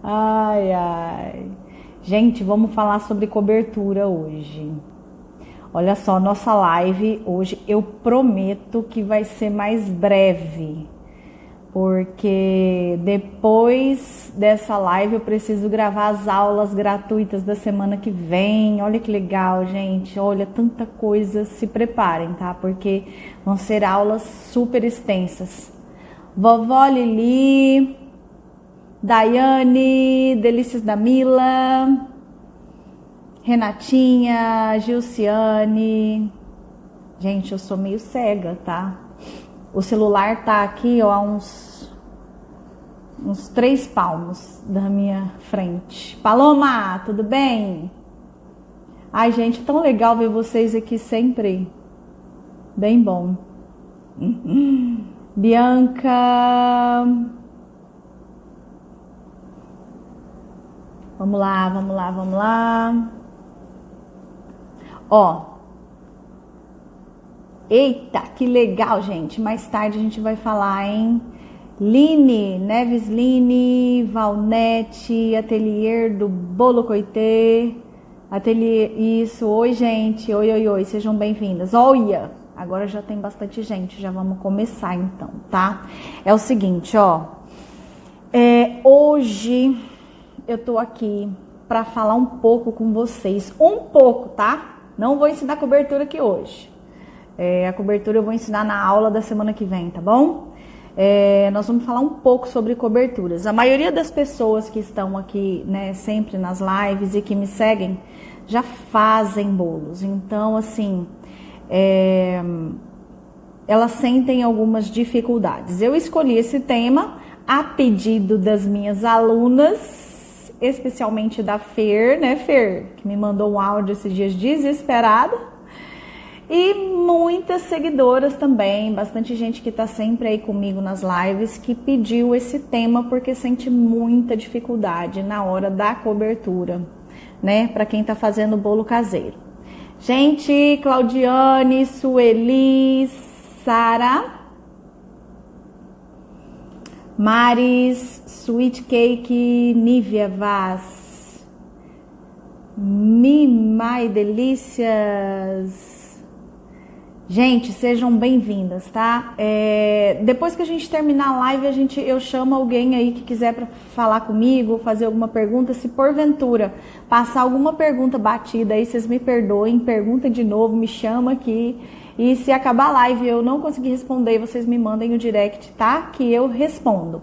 Ai, ai. Gente, vamos falar sobre cobertura hoje. Olha só, nossa live hoje eu prometo que vai ser mais breve, porque depois dessa live eu preciso gravar as aulas gratuitas da semana que vem. Olha que legal, gente. Olha, tanta coisa. Se preparem, tá? Porque vão ser aulas super extensas. Vovó Lili, Daiane, Delícias da Mila, Renatinha, Gilciane. Gente, eu sou meio cega, tá? O celular tá aqui, ó, a uns 3 palmos da minha frente. Paloma, tudo bem? Ai, gente, tão legal ver vocês aqui sempre. Bem bom. Bianca. Vamos lá, vamos lá, vamos lá. Ó. Eita, que legal, gente. Mais tarde a gente vai falar, hein? Line, Neves Line, Valnete, Ateliê do Bolo Coitê. Ateliê, isso. Oi, gente. Oi, oi, oi. Sejam bem-vindas. Olha, agora já tem bastante gente. Já vamos começar, então, tá? É o seguinte, ó. Hoje eu tô aqui para falar um pouco com vocês. Um pouco, tá? Não vou ensinar cobertura aqui hoje. A cobertura eu vou ensinar na aula da semana que vem, tá bom? Nós vamos falar um pouco sobre coberturas. A maioria das pessoas que estão aqui, né, sempre nas lives e que me seguem, já fazem bolos. Então, assim, elas sentem algumas dificuldades. Eu escolhi esse tema a pedido das minhas alunas, especialmente da Fer, né, Fer? Que me mandou um áudio esses dias desesperada. E muitas seguidoras também, bastante gente que está sempre aí comigo nas lives, que pediu esse tema porque sente muita dificuldade na hora da cobertura, né? Para quem está fazendo bolo caseiro. Gente, Claudiane, Sueli, Sara, Maris, Sweet Cake, Nívia Vaz, Mimai Delícias. Gente, sejam bem-vindas, tá? Depois que a gente terminar a live, eu chamo alguém aí que quiser para falar comigo, fazer alguma pergunta. Se porventura passar alguma pergunta batida aí, vocês me perdoem, pergunta de novo, me chama aqui. E se acabar a live e eu não conseguir responder, vocês me mandem o direct, tá? Que eu respondo.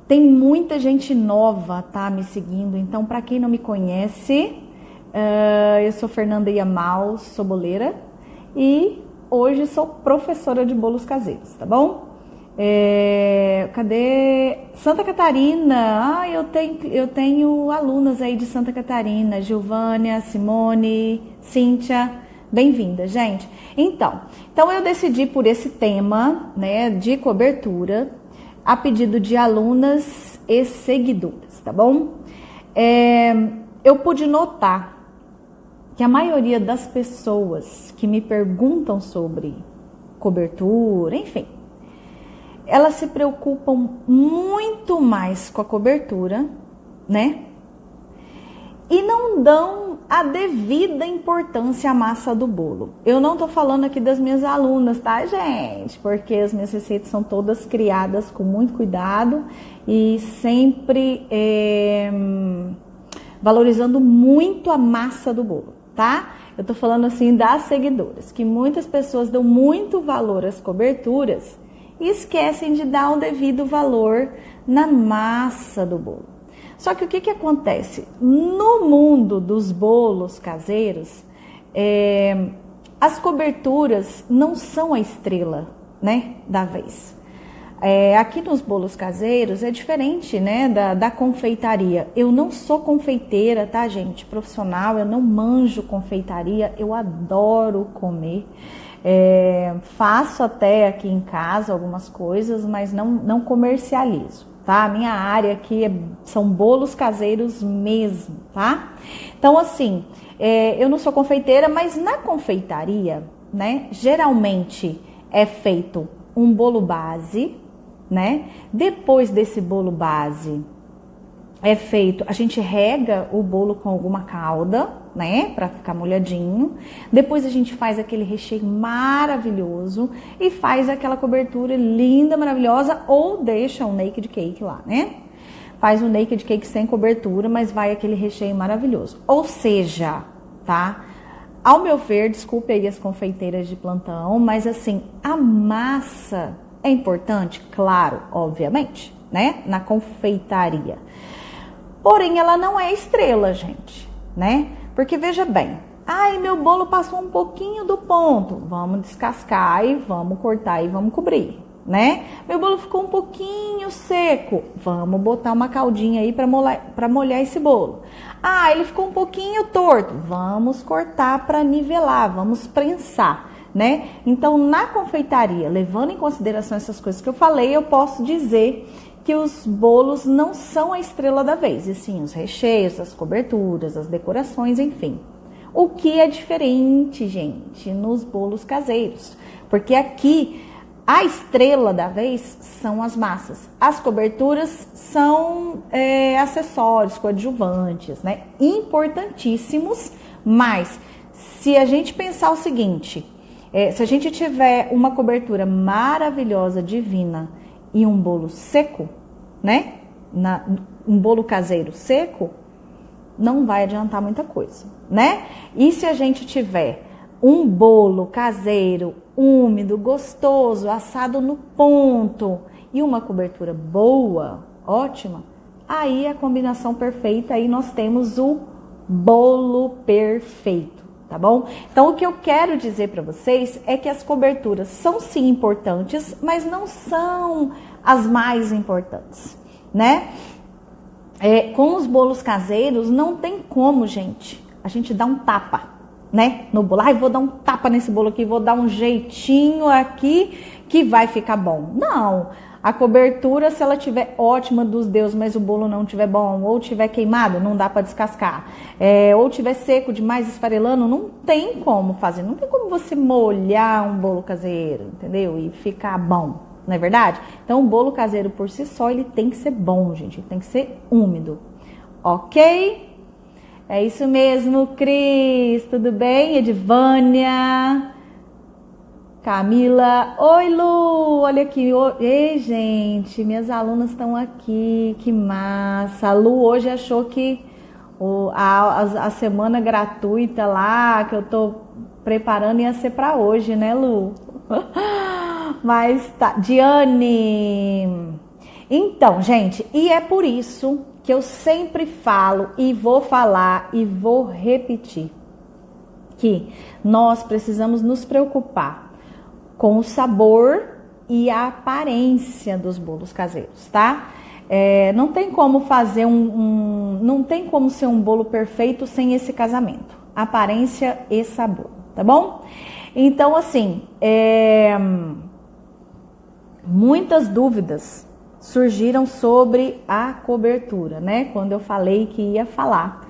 Tem muita gente nova, tá? Me seguindo. Então, para quem não me conhece, eu sou Fernanda Yamal, sou boleira e hoje sou professora de bolos caseiros, tá bom? Cadê? Santa Catarina. Eu tenho alunas aí de Santa Catarina, Gilvânia, Simone, Cíntia. Bem-vinda, gente. Então eu decidi por esse tema, né, de cobertura, a pedido de alunas e seguidoras, tá bom? Eu pude notar que a maioria das pessoas que me perguntam sobre cobertura, enfim, elas se preocupam muito mais com a cobertura, né? E não dão a devida importância à massa do bolo. Eu não tô falando aqui das minhas alunas, tá, gente? Porque as minhas receitas são todas criadas com muito cuidado e sempre valorizando muito a massa do bolo, tá? Eu tô falando assim das seguidoras, que muitas pessoas dão muito valor às coberturas e esquecem de dar o devido valor na massa do bolo. Só que o que acontece? No mundo dos bolos caseiros, as coberturas não são a estrela, né, da vez. Aqui nos bolos caseiros é diferente, né, da confeitaria. Eu não sou confeiteira, tá, gente? Profissional, eu não manjo confeitaria, eu adoro comer. Faço até aqui em casa algumas coisas, mas não comercializo, tá? A minha área aqui são bolos caseiros mesmo, tá? Então, assim, eu não sou confeiteira, mas na confeitaria, né, geralmente é feito um bolo base, né? Depois desse bolo base é feito, a gente rega o bolo com alguma calda, né, para ficar molhadinho. Depois a gente faz aquele recheio maravilhoso e faz aquela cobertura linda, maravilhosa, ou deixa um naked cake lá, né? Faz um naked cake sem cobertura, mas vai aquele recheio maravilhoso. Ou seja, tá? Ao meu ver, desculpe aí as confeiteiras de plantão, mas assim, a massa é importante, claro, obviamente, né, na confeitaria. Porém, ela não é estrela, gente, né? Porque veja bem, ai, meu bolo passou um pouquinho do ponto, vamos descascar e vamos cortar e vamos cobrir, né? Meu bolo ficou um pouquinho seco, vamos botar uma caldinha aí para molhar esse bolo. Ah, ele ficou um pouquinho torto, vamos cortar para nivelar, vamos prensar, né? Então, na confeitaria, levando em consideração essas coisas que eu falei, eu posso dizer que os bolos não são a estrela da vez, e sim os recheios, as coberturas, as decorações, enfim. O que é diferente, gente, nos bolos caseiros, porque aqui a estrela da vez são as massas, as coberturas são acessórios, coadjuvantes, né? Importantíssimos, mas se a gente pensar o seguinte, se a gente tiver uma cobertura maravilhosa, divina, e um bolo seco, né? Um bolo caseiro seco, não vai adiantar muita coisa, né? E se a gente tiver um bolo caseiro, úmido, gostoso, assado no ponto e uma cobertura boa, ótima, aí a combinação perfeita, aí nós temos o bolo perfeito. Tá bom? Então, o que eu quero dizer para vocês é que as coberturas são sim importantes, mas não são as mais importantes, né? Com os bolos caseiros, não tem como, gente, a gente dar um tapa, né? No bolo. Ai, vou dar um tapa nesse bolo aqui, vou dar um jeitinho aqui que vai ficar bom. Não. A cobertura, se ela tiver ótima dos deuses, mas o bolo não tiver bom, ou tiver queimado, não dá para descascar, ou tiver seco demais, esfarelando, não tem como fazer, não tem como você molhar um bolo caseiro, entendeu? E ficar bom, não é verdade? Então, o bolo caseiro por si só, ele tem que ser bom, gente, ele tem que ser úmido, ok? É isso mesmo, Cris, tudo bem? Edivânia... Camila, oi Lu, olha aqui, ei gente, minhas alunas estão aqui, que massa. A Lu hoje achou que a semana gratuita lá, que eu tô preparando, ia ser para hoje, né Lu? Mas tá, Diane. Então, gente, e é por isso que eu sempre falo e vou falar e vou repetir que nós precisamos nos preocupar com o sabor e a aparência dos bolos caseiros, tá? Não tem como fazer não tem como ser um bolo perfeito sem esse casamento, aparência e sabor, tá bom? Então, assim, muitas dúvidas surgiram sobre a cobertura, né? Quando eu falei que ia falar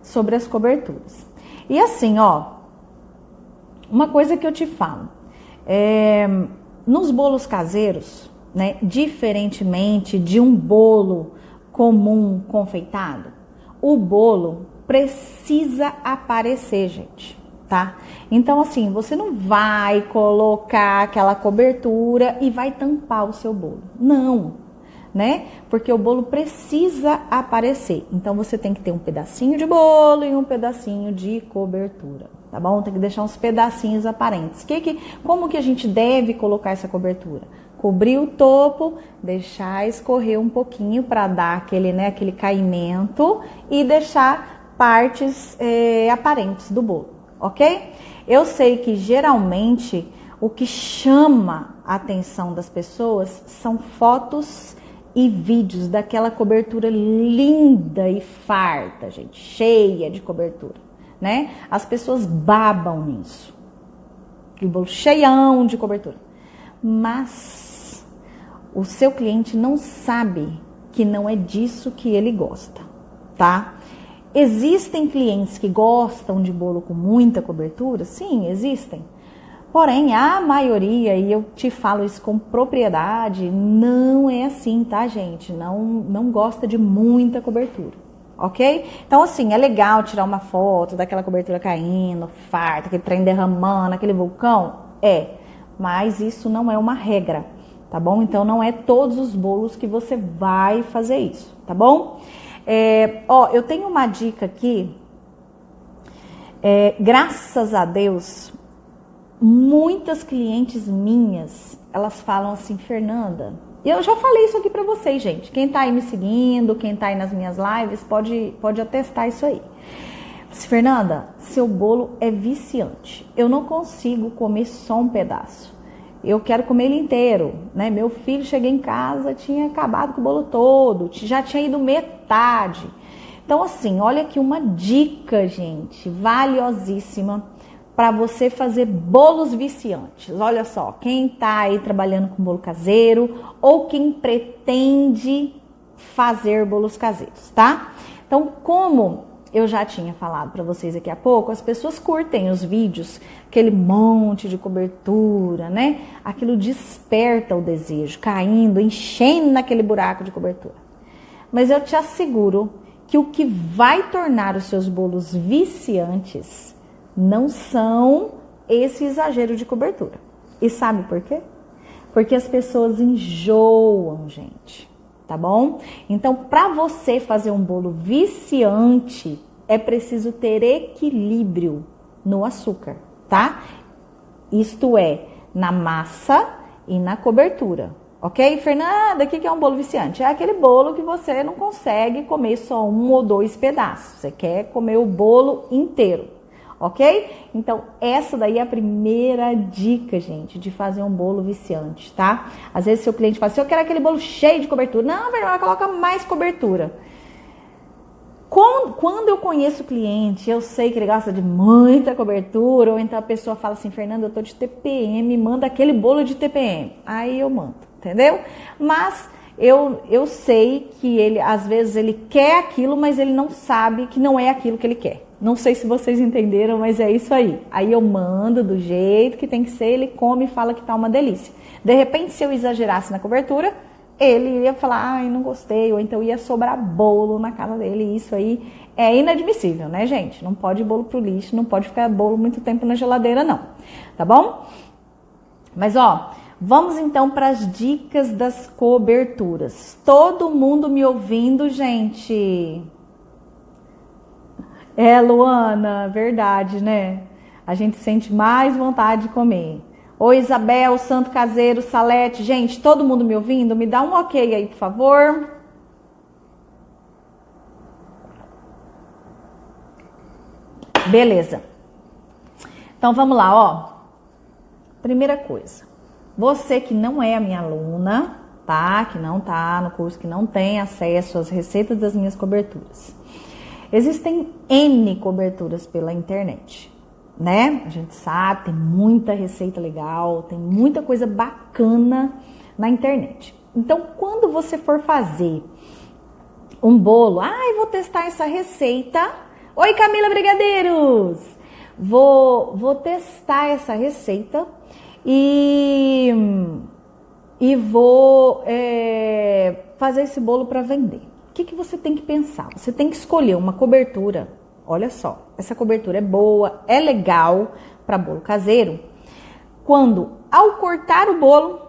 sobre as coberturas. E assim, ó, uma coisa que eu te falo, nos bolos caseiros, né, diferentemente de um bolo comum confeitado, o bolo precisa aparecer, gente, tá? Então, assim, você não vai colocar aquela cobertura e vai tampar o seu bolo, não, né? Porque o bolo precisa aparecer. Então, você tem que ter um pedacinho de bolo e um pedacinho de cobertura. Tá bom? Tem que deixar uns pedacinhos aparentes. Como que a gente deve colocar essa cobertura? Cobrir o topo, deixar escorrer um pouquinho para dar aquele caimento e deixar partes aparentes do bolo, ok? Eu sei que geralmente o que chama a atenção das pessoas são fotos e vídeos daquela cobertura linda e farta, gente, cheia de cobertura. Né? As pessoas babam nisso, o bolo cheião de cobertura, mas o seu cliente não sabe que não é disso que ele gosta, tá? Existem clientes que gostam de bolo com muita cobertura? Sim, existem, Porém, a maioria, e eu te falo isso com propriedade, não é assim, tá, gente? Não gosta de muita cobertura, ok? Então, assim, é legal tirar uma foto daquela cobertura caindo, farta, aquele trem derramando, aquele vulcão? Mas isso não é uma regra, tá bom? Então, não é todos os bolos que você vai fazer isso, tá bom? Eu tenho uma dica aqui, graças a Deus, muitas clientes minhas, elas falam assim, Fernanda, eu já falei isso aqui pra vocês, gente, quem tá aí me seguindo, quem tá aí nas minhas lives, pode atestar isso aí. Fernanda, seu bolo é viciante, eu não consigo comer só um pedaço, eu quero comer ele inteiro, né? Meu filho chegou em casa, tinha acabado com o bolo todo, já tinha ido metade. Então assim, olha aqui uma dica, gente, valiosíssima para você fazer bolos viciantes. Olha só, quem tá aí trabalhando com bolo caseiro ou quem pretende fazer bolos caseiros, tá? Então, como eu já tinha falado para vocês aqui há pouco, as pessoas curtem os vídeos, aquele monte de cobertura, né? Aquilo desperta o desejo, caindo, enchendo naquele buraco de cobertura. Mas eu te asseguro que o que vai tornar os seus bolos viciantes não são esse exagero de cobertura. E sabe por quê? Porque as pessoas enjoam, gente, tá bom? Então, para você fazer um bolo viciante, é preciso ter equilíbrio no açúcar, tá? Isto é, na massa e na cobertura, ok? Fernanda, o que é um bolo viciante? É aquele bolo que você não consegue comer só um ou dois pedaços, você quer comer o bolo inteiro. Ok? Então, essa daí é a primeira dica, gente, de fazer um bolo viciante, tá? Às vezes, seu cliente fala assim, eu quero aquele bolo cheio de cobertura. Não, Fernanda, coloca mais cobertura. Quando eu conheço o cliente, eu sei que ele gosta de muita cobertura, ou então a pessoa fala assim, Fernanda, eu tô de TPM, manda aquele bolo de TPM. Aí eu mando, entendeu? Mas eu sei que ele, às vezes, ele quer aquilo, mas ele não sabe que não é aquilo que ele quer. Não sei se vocês entenderam, mas é isso aí. Aí eu mando do jeito que tem que ser, ele come e fala que tá uma delícia. De repente, se eu exagerasse na cobertura, ele ia falar, ai, não gostei, ou então ia sobrar bolo na casa dele. Isso aí é inadmissível, né, gente? Não pode ir bolo pro lixo, não pode ficar bolo muito tempo na geladeira, não. Tá bom? Mas, vamos então para as dicas das coberturas. Todo mundo me ouvindo, gente? Luana, verdade, né? A gente sente mais vontade de comer. Oi, Isabel, Santo Caseiro, Salete. Gente, todo mundo me ouvindo? Me dá um ok aí, por favor. Beleza. Então, vamos lá, Primeira coisa. Você que não é a minha aluna, tá? Que não tá no curso, que não tem acesso às receitas das minhas coberturas. Existem N coberturas pela internet, né? A gente sabe, tem muita receita legal, tem muita coisa bacana na internet. Então, quando você for fazer um bolo, vou testar essa receita. Oi, Camila Brigadeiros! Vou testar essa receita e vou fazer esse bolo para vender. O que você tem que pensar? Você tem que escolher uma cobertura. Olha só, essa cobertura é boa, é legal para bolo caseiro. Quando, ao cortar o bolo,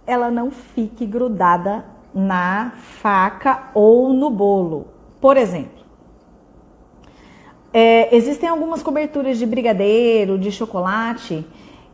ela não fique grudada na faca ou no bolo. Por exemplo, existem algumas coberturas de brigadeiro, de chocolate,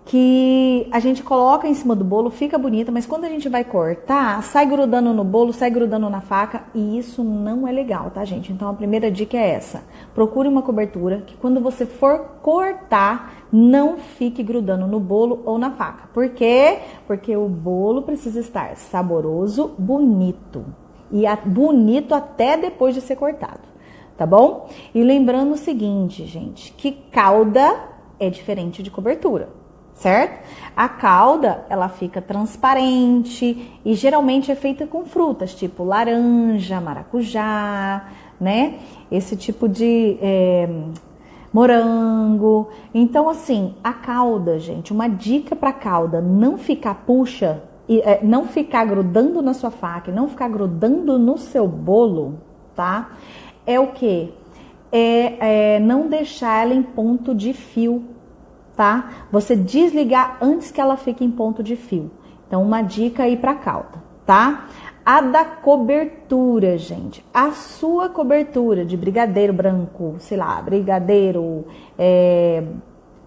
que a gente coloca em cima do bolo, fica bonita, mas quando a gente vai cortar, sai grudando no bolo, sai grudando na faca, e isso não é legal, tá, gente? Então, a primeira dica é essa. Procure uma cobertura que quando você for cortar, não fique grudando no bolo ou na faca. Por quê? Porque o bolo precisa estar saboroso, bonito. E bonito até depois de ser cortado, tá bom? E lembrando o seguinte, gente, que calda é diferente de cobertura. Certo? A calda, ela fica transparente e geralmente é feita com frutas, tipo laranja, maracujá, né? Esse tipo de morango. Então, assim, a calda, gente, uma dica para calda não ficar não ficar grudando na sua faca, não ficar grudando no seu bolo, tá? É o quê? Não deixar ela em ponto de fio, tá? Você desligar antes que ela fique em ponto de fio. Então, uma dica aí para calda, tá? A da cobertura, gente. A sua cobertura de brigadeiro branco, sei lá, brigadeiro,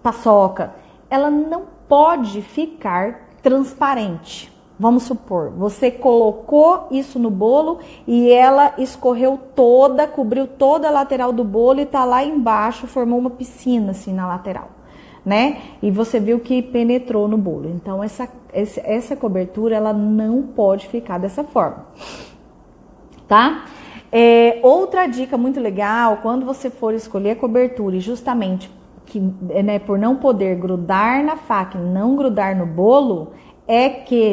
paçoca, ela não pode ficar transparente. Vamos supor, você colocou isso no bolo e ela escorreu toda, cobriu toda a lateral do bolo e tá lá embaixo, formou uma piscina assim na lateral, né? E você viu que penetrou no bolo. Então, essa cobertura, ela não pode ficar dessa forma, tá? Outra dica muito legal, quando você for escolher a cobertura e justamente por não poder grudar na faca e não grudar no bolo,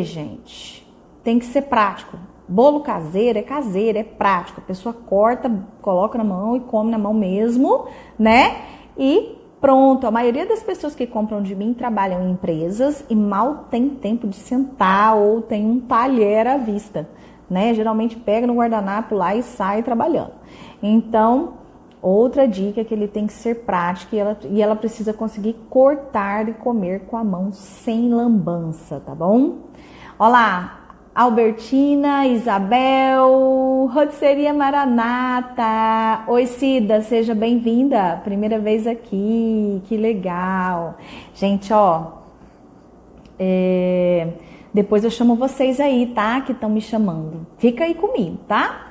gente, tem que ser prático. Bolo caseiro, é prático. A pessoa corta, coloca na mão e come na mão mesmo, né? E pronto. A maioria das pessoas que compram de mim trabalham em empresas e mal tem tempo de sentar ou tem um talher à vista, né? Geralmente pega no guardanapo lá e sai trabalhando. Então, outra dica é que ele tem que ser prático e ela precisa conseguir cortar e comer com a mão sem lambança, tá bom? Olá, Albertina, Isabel, Rotisseria Maranata. Oi, Cida, seja bem-vinda. Primeira vez aqui, que legal. Gente, depois eu chamo vocês aí, tá? Que estão me chamando. Fica aí comigo, tá?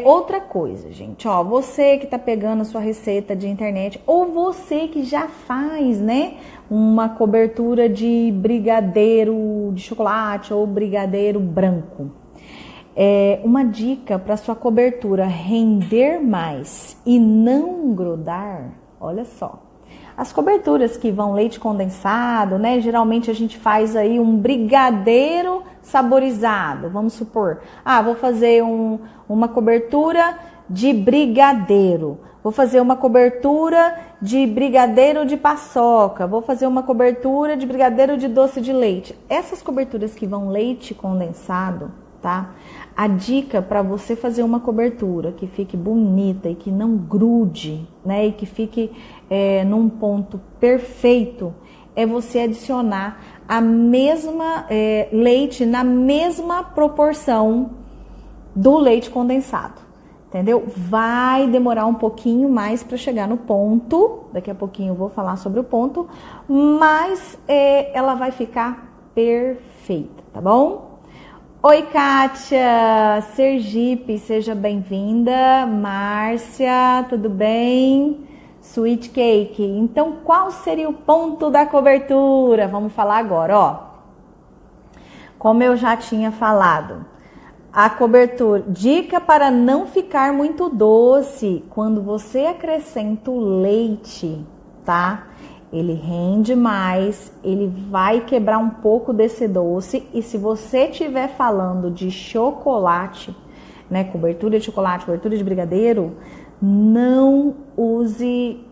Outra coisa, gente, você que tá pegando a sua receita de internet ou você que já faz, né, uma cobertura de brigadeiro de chocolate ou brigadeiro branco. Uma dica para sua cobertura render mais e não grudar, olha só. As coberturas que vão leite condensado, né? Geralmente a gente faz aí um brigadeiro saborizado. Vamos supor, vou fazer uma cobertura de brigadeiro. Vou fazer uma cobertura de brigadeiro de paçoca. Vou fazer uma cobertura de brigadeiro de doce de leite. Essas coberturas que vão leite condensado, tá? A dica para você fazer uma cobertura que fique bonita e que não grude, né? E que fique num ponto perfeito, é você adicionar a mesma leite na mesma proporção do leite condensado, entendeu? Vai demorar um pouquinho mais para chegar no ponto, daqui a pouquinho eu vou falar sobre o ponto, mas ela vai ficar perfeita, tá bom? Oi, Kátia, Sergipe, seja bem-vinda. Márcia, tudo bem? Sweet Cake. Então, qual seria o ponto da cobertura? Vamos falar agora, Como eu já tinha falado, a cobertura, dica para não ficar muito doce. Quando você acrescenta o leite, tá? Ele rende mais, ele vai quebrar um pouco desse doce. E se você estiver falando de chocolate, né, cobertura de chocolate, cobertura de brigadeiro, não use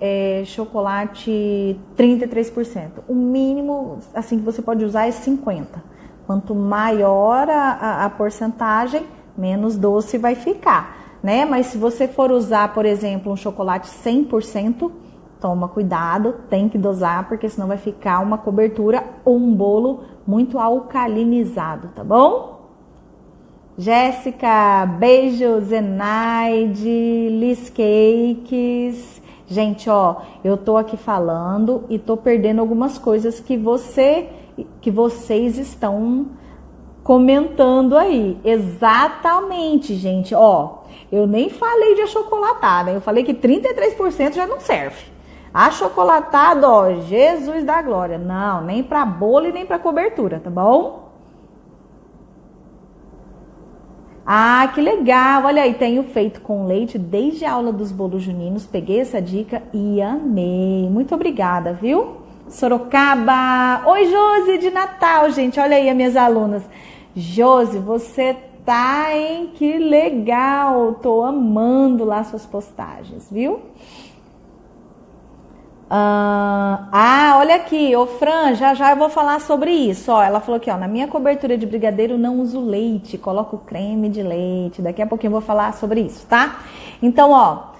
chocolate 33%. O mínimo assim que você pode usar é 50%. Quanto maior a porcentagem, menos doce vai ficar, né? Mas se você for usar, por exemplo, um chocolate 100%, toma cuidado, tem que dosar, porque senão vai ficar uma cobertura ou um bolo muito alcalinizado, tá bom? Jéssica, beijo, Zenaide, Liz Cakes. Gente, eu tô aqui falando e tô perdendo algumas coisas que vocês estão comentando aí. Exatamente, gente, eu nem falei de achocolatada, eu falei que 33% já não serve. Achocolatado, Jesus da glória. Não, nem para bolo e nem para cobertura, tá bom? Que legal. Olha aí, tenho feito com leite desde a aula dos bolos juninos. Peguei essa dica e amei. Muito obrigada, viu? Sorocaba. Oi, Josi, de Natal, gente. Olha aí as minhas alunas. Josi, você tá, hein? Que legal. Tô amando lá suas postagens, viu? Olha aqui, ô Fran, já eu vou falar sobre isso. Ó, ela falou aqui, ó, na minha cobertura de brigadeiro não uso leite, coloco creme de leite. Daqui a pouquinho eu vou falar sobre isso, tá? Então, ó,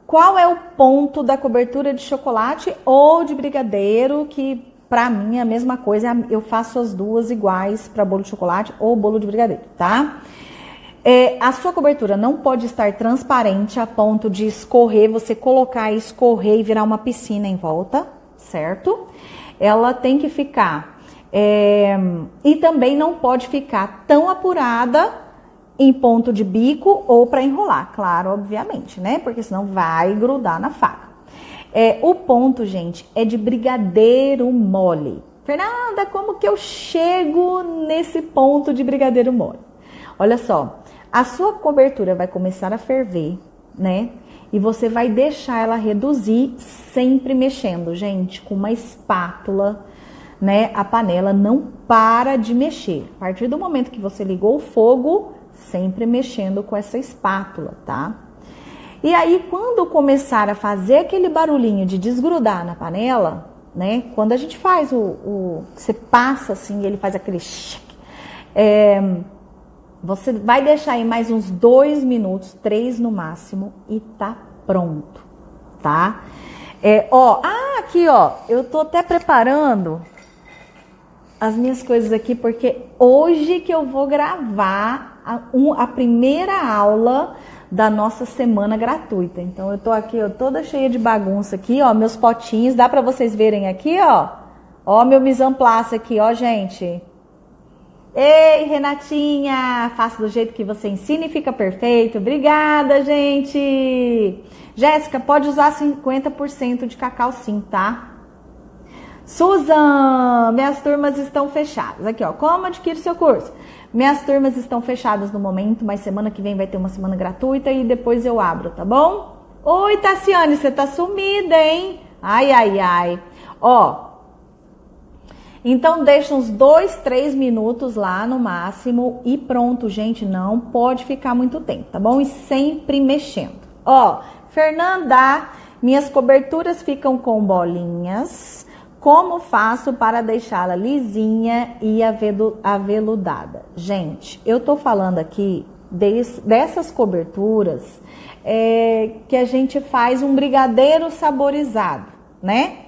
qual é o ponto da cobertura de chocolate ou de brigadeiro? Que pra mim é a mesma coisa, eu faço as duas iguais para bolo de chocolate ou bolo de brigadeiro, tá? A sua cobertura não pode estar transparente a ponto de escorrer, você colocar e escorrer e virar uma piscina em volta, certo? Ela tem que ficar, e também não pode ficar tão apurada em ponto de bico ou para enrolar, claro, obviamente, né? Porque senão vai grudar na faca. O ponto, gente, é de brigadeiro mole. Fernanda, como que eu chego nesse ponto de brigadeiro mole? Olha só. A sua cobertura vai começar a ferver, né? E você vai deixar ela reduzir, sempre mexendo, gente, com uma espátula, né? A panela não para de mexer. A partir do momento que você ligou o fogo, sempre mexendo com essa espátula, tá? E aí, quando começar a fazer aquele barulhinho de desgrudar na panela, né? Quando a gente faz você passa assim, ele faz aquele você vai deixar aí mais uns 2 minutos, 3 no máximo, e tá pronto, tá? Aqui, ó, eu tô até preparando as minhas coisas aqui, porque hoje que eu vou gravar a primeira aula da nossa semana gratuita. Então, eu tô aqui, ó, toda cheia de bagunça aqui, ó, meus potinhos, dá pra vocês verem aqui, ó. Ó, meu mise en place aqui, ó, gente. Ei, Renatinha, faça do jeito que você ensina e fica perfeito. Obrigada, gente. Jéssica, pode usar 50% de cacau sim, tá? Susan, minhas turmas estão fechadas. Aqui, ó, como adquirir seu curso? Minhas turmas estão fechadas no momento, mas semana que vem vai ter uma semana gratuita e depois eu abro, tá bom? Oi, Tassiane, você tá sumida, hein? Ai. Ó, então, deixa uns 2, 3 minutos lá no máximo e pronto, gente. Não pode ficar muito tempo, tá bom? E sempre mexendo. Ó, Fernanda, minhas coberturas ficam com bolinhas. Como faço para deixá-la lisinha e aveludada? Gente, eu tô falando aqui dessas coberturas que a gente faz um brigadeiro saborizado, né?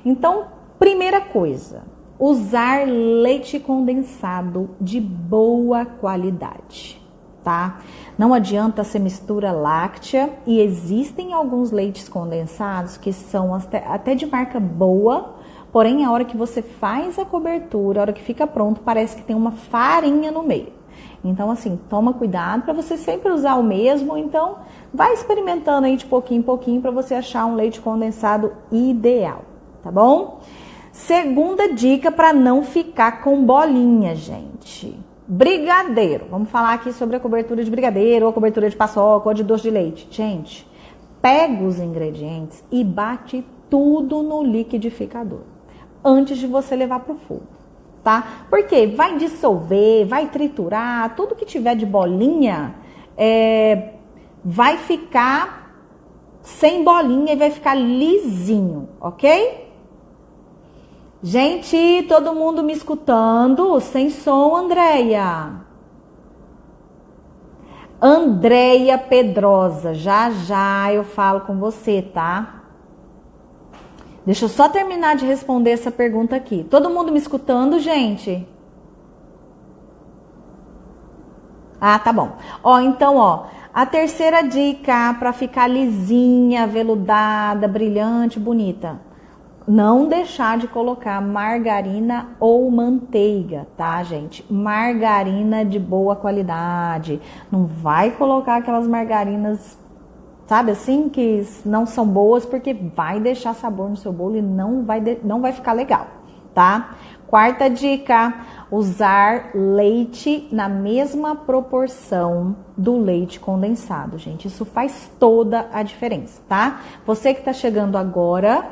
Então, primeira coisa, usar leite condensado de boa qualidade, tá? Não adianta ser mistura láctea e existem alguns leites condensados que são até de marca boa, porém a hora que você faz a cobertura, a hora que fica pronto, parece que tem uma farinha no meio. Então, assim, toma cuidado para você sempre usar o mesmo. Então, vai experimentando aí de pouquinho em pouquinho para você achar um leite condensado ideal, tá bom? Segunda dica para não ficar com bolinha, gente. Brigadeiro. Vamos falar aqui sobre a cobertura de brigadeiro, ou a cobertura de paçoca, ou de doce de leite. Gente, pega os ingredientes e bate tudo no liquidificador antes de você levar para o fogo, tá? Porque vai dissolver, vai triturar, tudo que tiver de bolinha vai ficar sem bolinha e vai ficar lisinho, ok? Gente, todo mundo me escutando? Sem som, Andréia. Andréia Pedrosa, já eu falo com você, tá? Deixa eu só terminar de responder essa pergunta aqui. Todo mundo me escutando, gente? Ah, tá bom. Ó, então, ó, a terceira dica para ficar lisinha, veludada, brilhante, bonita. Não deixar de colocar margarina ou manteiga, tá, gente? Margarina de boa qualidade. Não vai colocar aquelas margarinas, sabe assim, que não são boas, porque vai deixar sabor no seu bolo e não vai ficar legal, tá? Quarta dica, usar leite na mesma proporção do leite condensado, gente. Isso faz toda a diferença, tá? Você que tá chegando agora,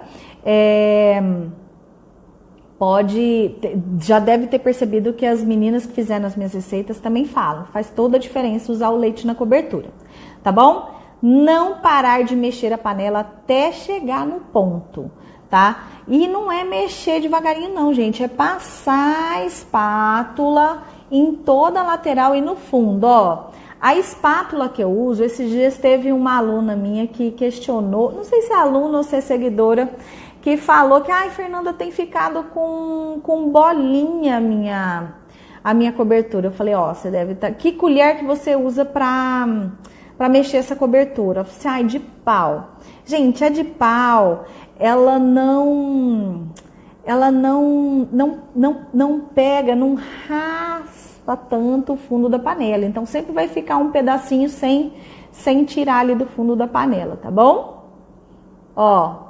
já deve ter percebido que as meninas que fizeram as minhas receitas também falam. Faz toda a diferença usar o leite na cobertura, tá bom? Não parar de mexer a panela até chegar no ponto. tá? E não é mexer devagarinho não, gente, é passar a espátula em toda a lateral e no fundo, ó. A espátula que eu uso, esses dias teve uma aluna minha que questionou, não sei se é aluna ou se é seguidora, que falou que, ai, Fernanda, tem ficado com bolinha a minha cobertura. Eu falei, ó, você deve estar... Que colher que você usa pra mexer essa cobertura? Eu falei assim, ai, de pau. Gente, a de pau, ela não pega, não raspa tanto o fundo da panela. Então, sempre vai ficar um pedacinho sem tirar ali do fundo da panela, tá bom? Ó,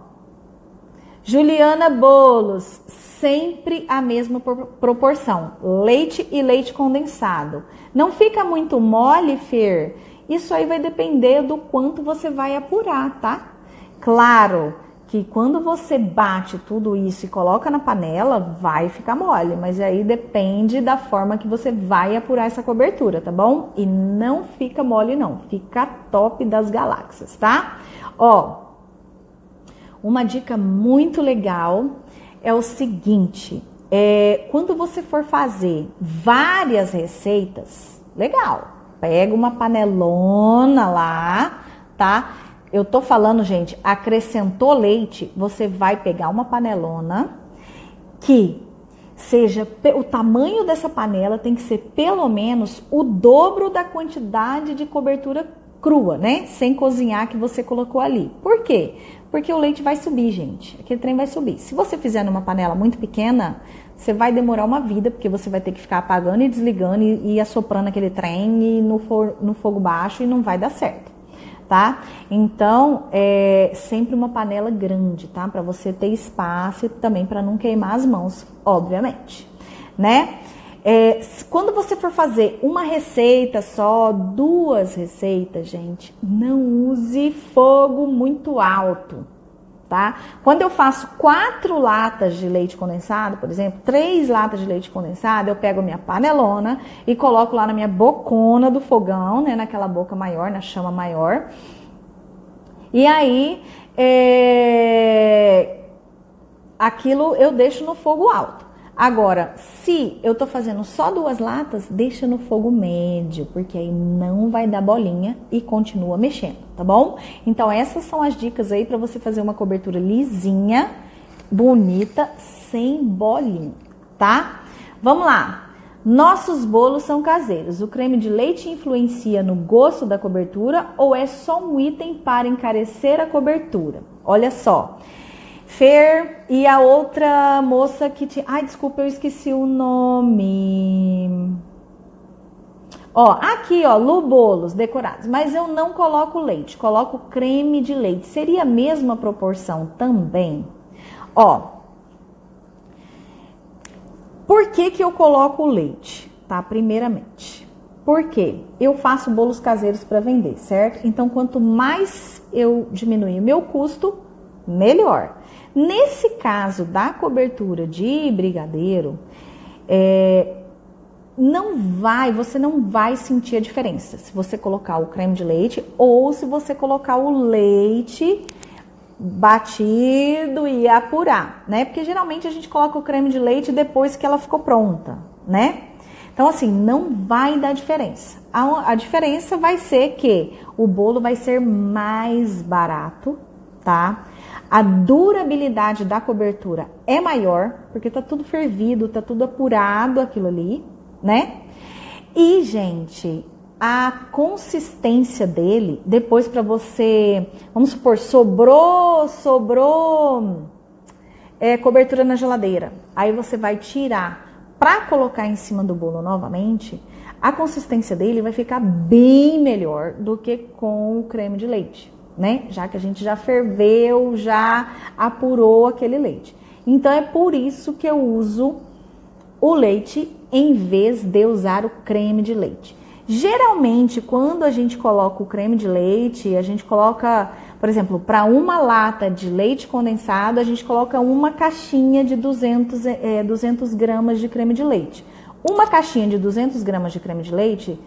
Juliana Bolos, sempre a mesma proporção, leite e leite condensado. Não fica muito mole, Fer? Isso aí vai depender do quanto você vai apurar, tá? Claro que quando você bate tudo isso e coloca na panela, vai ficar mole, mas aí depende da forma que você vai apurar essa cobertura, tá bom? E não fica mole não, fica top das galáxias, tá? Ó, uma dica muito legal é o seguinte, quando você for fazer várias receitas, legal, pega uma panelona lá, tá? Eu tô falando, gente, acrescentou leite, você vai pegar uma panelona que seja, o tamanho dessa panela tem que ser pelo menos o dobro da quantidade de cobertura crua, né? Sem cozinhar que você colocou ali. Por quê? Porque o leite vai subir, gente. Aquele trem vai subir. Se você fizer numa panela muito pequena, você vai demorar uma vida, porque você vai ter que ficar apagando e desligando e assoprando aquele trem e no fogo baixo e não vai dar certo, tá? Então, sempre uma panela grande, tá? Para você ter espaço e também para não queimar as mãos, obviamente, né? Quando você for fazer uma receita só, 2 receitas, gente, não use fogo muito alto, tá? Quando eu faço 4 latas de leite condensado, por exemplo, 3 latas de leite condensado, eu pego a minha panelona e coloco lá na minha bocona do fogão, né? Naquela boca maior, na chama maior. E aí, aquilo eu deixo no fogo alto. Agora, se eu tô fazendo só 2 latas, deixa no fogo médio, porque aí não vai dar bolinha e continua mexendo, tá bom? Então, essas são as dicas aí para você fazer uma cobertura lisinha, bonita, sem bolinha, tá? Vamos lá. Nossos bolos são caseiros. O creme de leite influencia no gosto da cobertura ou é só um item para encarecer a cobertura? Olha só. Fer e a outra moça que tinha... Ai, desculpa, eu esqueci o nome. Ó, aqui, ó, Lu Bolos decorados. Mas eu não coloco leite, coloco creme de leite. Seria a mesma proporção também? Ó, por que que eu coloco o leite? Tá, primeiramente. Porque eu faço bolos caseiros para vender, certo? Então, quanto mais eu diminuir o meu custo, melhor. Nesse caso da cobertura de brigadeiro, você não vai sentir a diferença se você colocar o creme de leite ou se você colocar o leite batido e apurar, né? Porque geralmente a gente coloca o creme de leite depois que ela ficou pronta, né? Então, assim, não vai dar diferença. A diferença vai ser que o bolo vai ser mais barato, tá? A durabilidade da cobertura é maior, porque tá tudo fervido, tá tudo apurado aquilo ali, né? E, gente, a consistência dele, depois para você, vamos supor, sobrou cobertura na geladeira. Aí você vai tirar para colocar em cima do bolo novamente, a consistência dele vai ficar bem melhor do que com o creme de leite, né? Já que a gente já ferveu, já apurou aquele leite. Então é por isso que eu uso o leite em vez de usar o creme de leite. Geralmente, quando a gente coloca o creme de leite, a gente coloca, por exemplo, para uma lata de leite condensado, a gente coloca uma caixinha de 200 gramas de creme de leite. Uma caixinha de 200 gramas de creme de leite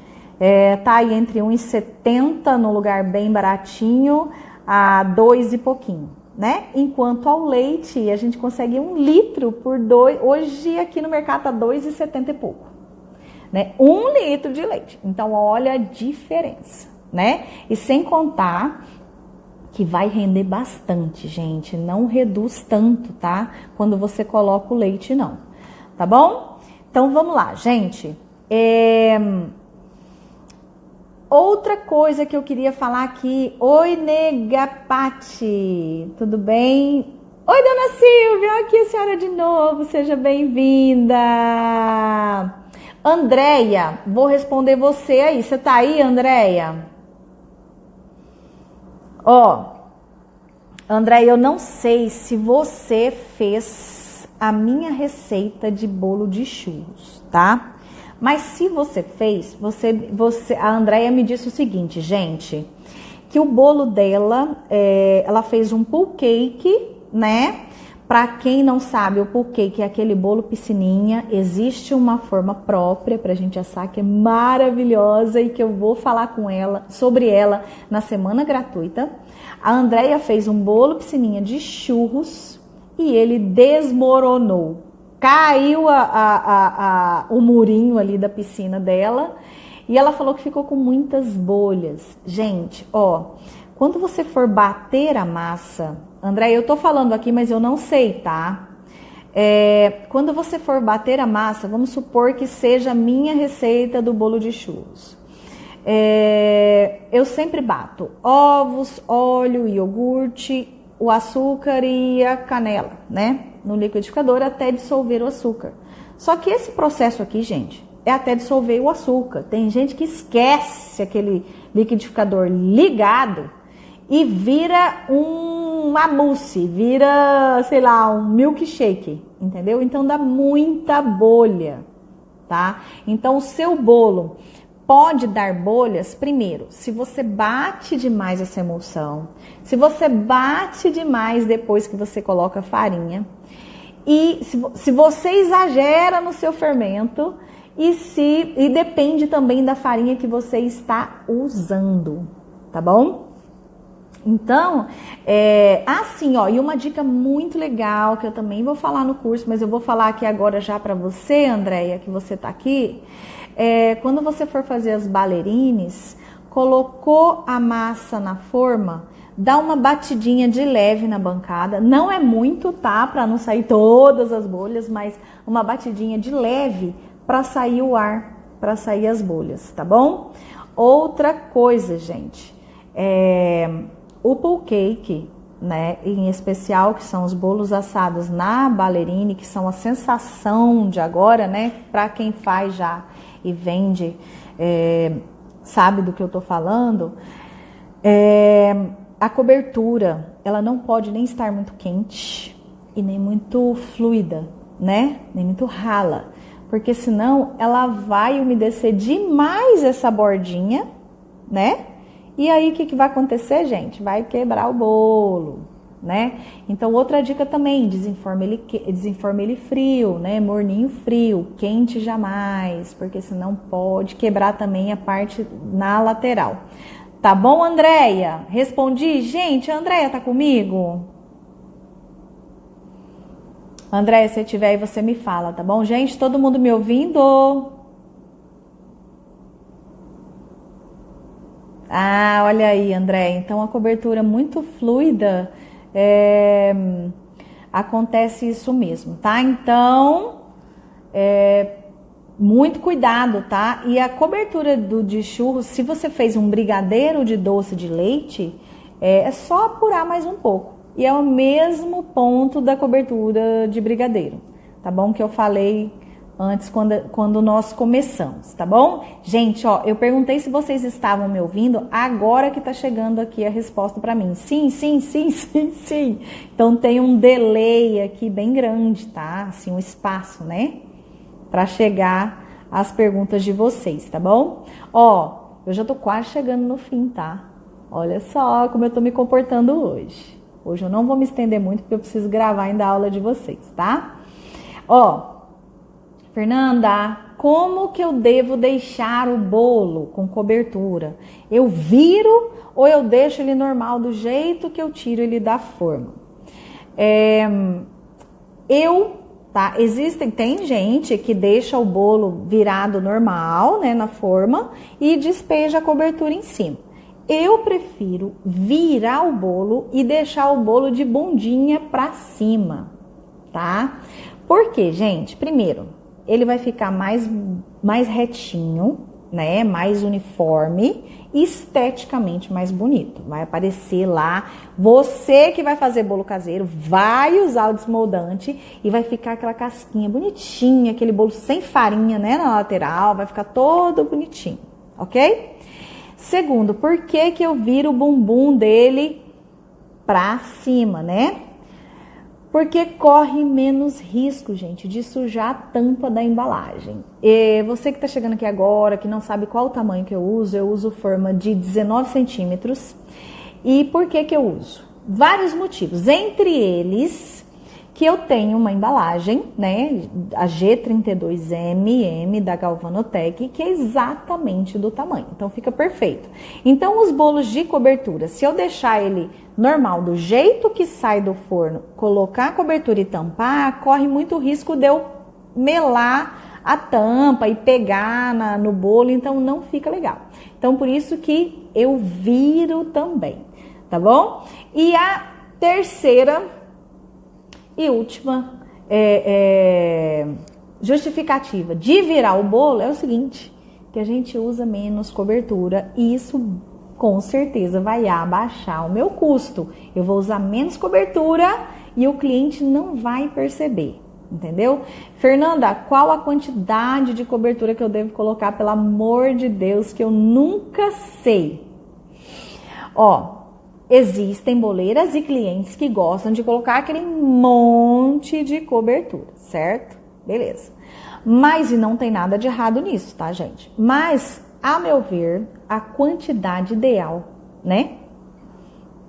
tá aí entre 1,70 no lugar bem baratinho a 2 e pouquinho, né? Enquanto ao leite, a gente consegue 1 litro por hoje aqui no mercado tá 2,70 e pouco, né? 1 litro de leite. Então, olha a diferença, né? E sem contar que vai render bastante, gente. Não reduz tanto, tá? Quando você coloca o leite, não. Tá bom? Então, vamos lá, gente. Outra coisa que eu queria falar aqui. Oi, nega Pati, tudo bem? Oi, dona Silvia, aqui a senhora de novo, seja bem-vinda. Andréia, vou responder você aí. Você tá aí, Andréia? Ó, Andréia, eu não sei se você fez a minha receita de bolo de churros, tá? Mas se você fez, a Andréia me disse o seguinte, gente, que o bolo dela, ela fez um pull cake, né? Para quem não sabe, o pull cake é aquele bolo piscininha, existe uma forma própria pra gente assar que é maravilhosa e que eu vou falar sobre ela na semana gratuita. A Andréia fez um bolo piscininha de churros e ele desmoronou. Caiu o murinho ali da piscina dela e ela falou que ficou com muitas bolhas. Gente, ó, quando você for bater a massa, André, eu tô falando aqui, mas eu não sei, tá? Quando você for bater a massa, vamos supor que seja a minha receita do bolo de churros. Eu sempre bato ovos, óleo, iogurte, o açúcar e a canela, né? No liquidificador até dissolver o açúcar. Só que esse processo aqui, gente, é até dissolver o açúcar. Tem gente que esquece aquele liquidificador ligado e vira uma mousse, vira, sei lá, um milkshake, entendeu? Então dá muita bolha, tá? Então o seu bolo pode dar bolhas, primeiro, se você bate demais essa emulsão, se você bate demais depois que você coloca farinha, e se você exagera no seu fermento, e depende também da farinha que você está usando, tá bom? Então, assim, ó, e uma dica muito legal que eu também vou falar no curso, mas eu vou falar aqui agora já para você, Andréia, que você tá aqui. Quando você for fazer as ballerines, colocou a massa na forma, dá uma batidinha de leve na bancada, não é muito, tá? Para não sair todas as bolhas, mas uma batidinha de leve para sair o ar, para sair as bolhas, tá bom? Outra coisa, gente, o pull cake, né, em especial, que são os bolos assados na ballerine, que são a sensação de agora, né, para quem faz já e vende, sabe do que eu tô falando, a cobertura, ela não pode nem estar muito quente e nem muito fluida, né, nem muito rala, porque senão ela vai umedecer demais essa bordinha, né, e aí o que vai acontecer, gente? Vai quebrar o bolo, né? Então, outra dica também, desenforma ele frio, né? Morninho frio, quente jamais, porque senão pode quebrar também a parte na lateral. Tá bom, Andréia? Respondi? Gente, a Andréia tá comigo? Andréia, se tiver aí, você me fala, tá bom? Gente, todo mundo me ouvindo? Ah, olha aí, André. Então, a cobertura muito fluida, acontece isso mesmo, tá? Então, muito cuidado, tá? E a cobertura de churros, se você fez um brigadeiro de doce de leite, é só apurar mais um pouco. E é o mesmo ponto da cobertura de brigadeiro, tá bom? Que eu falei antes, quando nós começamos, tá bom? Gente, ó, eu perguntei se vocês estavam me ouvindo, agora que tá chegando aqui a resposta para mim. Sim, sim, sim, sim, sim. Então tem um delay aqui bem grande, tá? Assim, um espaço, né? Para chegar às perguntas de vocês, tá bom? Ó, eu já tô quase chegando no fim, tá? Olha só como eu tô me comportando hoje. Hoje eu não vou me estender muito, porque eu preciso gravar ainda a aula de vocês, tá? Ó, Fernanda, como que eu devo deixar o bolo com cobertura? Eu viro ou eu deixo ele normal do jeito que eu tiro ele da forma? Tá? Tem gente que deixa o bolo virado normal, né, na forma, e despeja a cobertura em cima. Eu prefiro virar o bolo e deixar o bolo de bundinha pra cima, tá? Por quê, gente? Primeiro, ele vai ficar mais retinho, né? Mais uniforme e esteticamente mais bonito. Vai aparecer lá. Você que vai fazer bolo caseiro vai usar o desmoldante e vai ficar aquela casquinha bonitinha, aquele bolo sem farinha, né? Na lateral, vai ficar todo bonitinho, ok? Segundo, por que que eu viro o bumbum dele pra cima, né? Porque corre menos risco, gente, de sujar a tampa da embalagem. E você que está chegando aqui agora, que não sabe qual o tamanho que eu uso forma de 19 centímetros. E por que que eu uso? Vários motivos. Entre eles, que eu tenho uma embalagem, né, a G32MM da Galvanotec, que é exatamente do tamanho, então fica perfeito. Então os bolos de cobertura, se eu deixar ele normal, do jeito que sai do forno, colocar a cobertura e tampar, corre muito risco de eu melar a tampa e pegar no bolo, então não fica legal. Então por isso que eu viro também, tá bom? E a terceira e última justificativa de virar o bolo é o seguinte, que a gente usa menos cobertura e isso com certeza vai abaixar o meu custo. Eu vou usar menos cobertura e o cliente não vai perceber, entendeu? Fernanda, qual a quantidade de cobertura que eu devo colocar? Pelo amor de Deus, que eu nunca sei. Ó, existem boleiras e clientes que gostam de colocar aquele monte de cobertura, certo? Beleza. Mas e não tem nada de errado nisso, tá, gente? Mas, a meu ver, a quantidade ideal, né?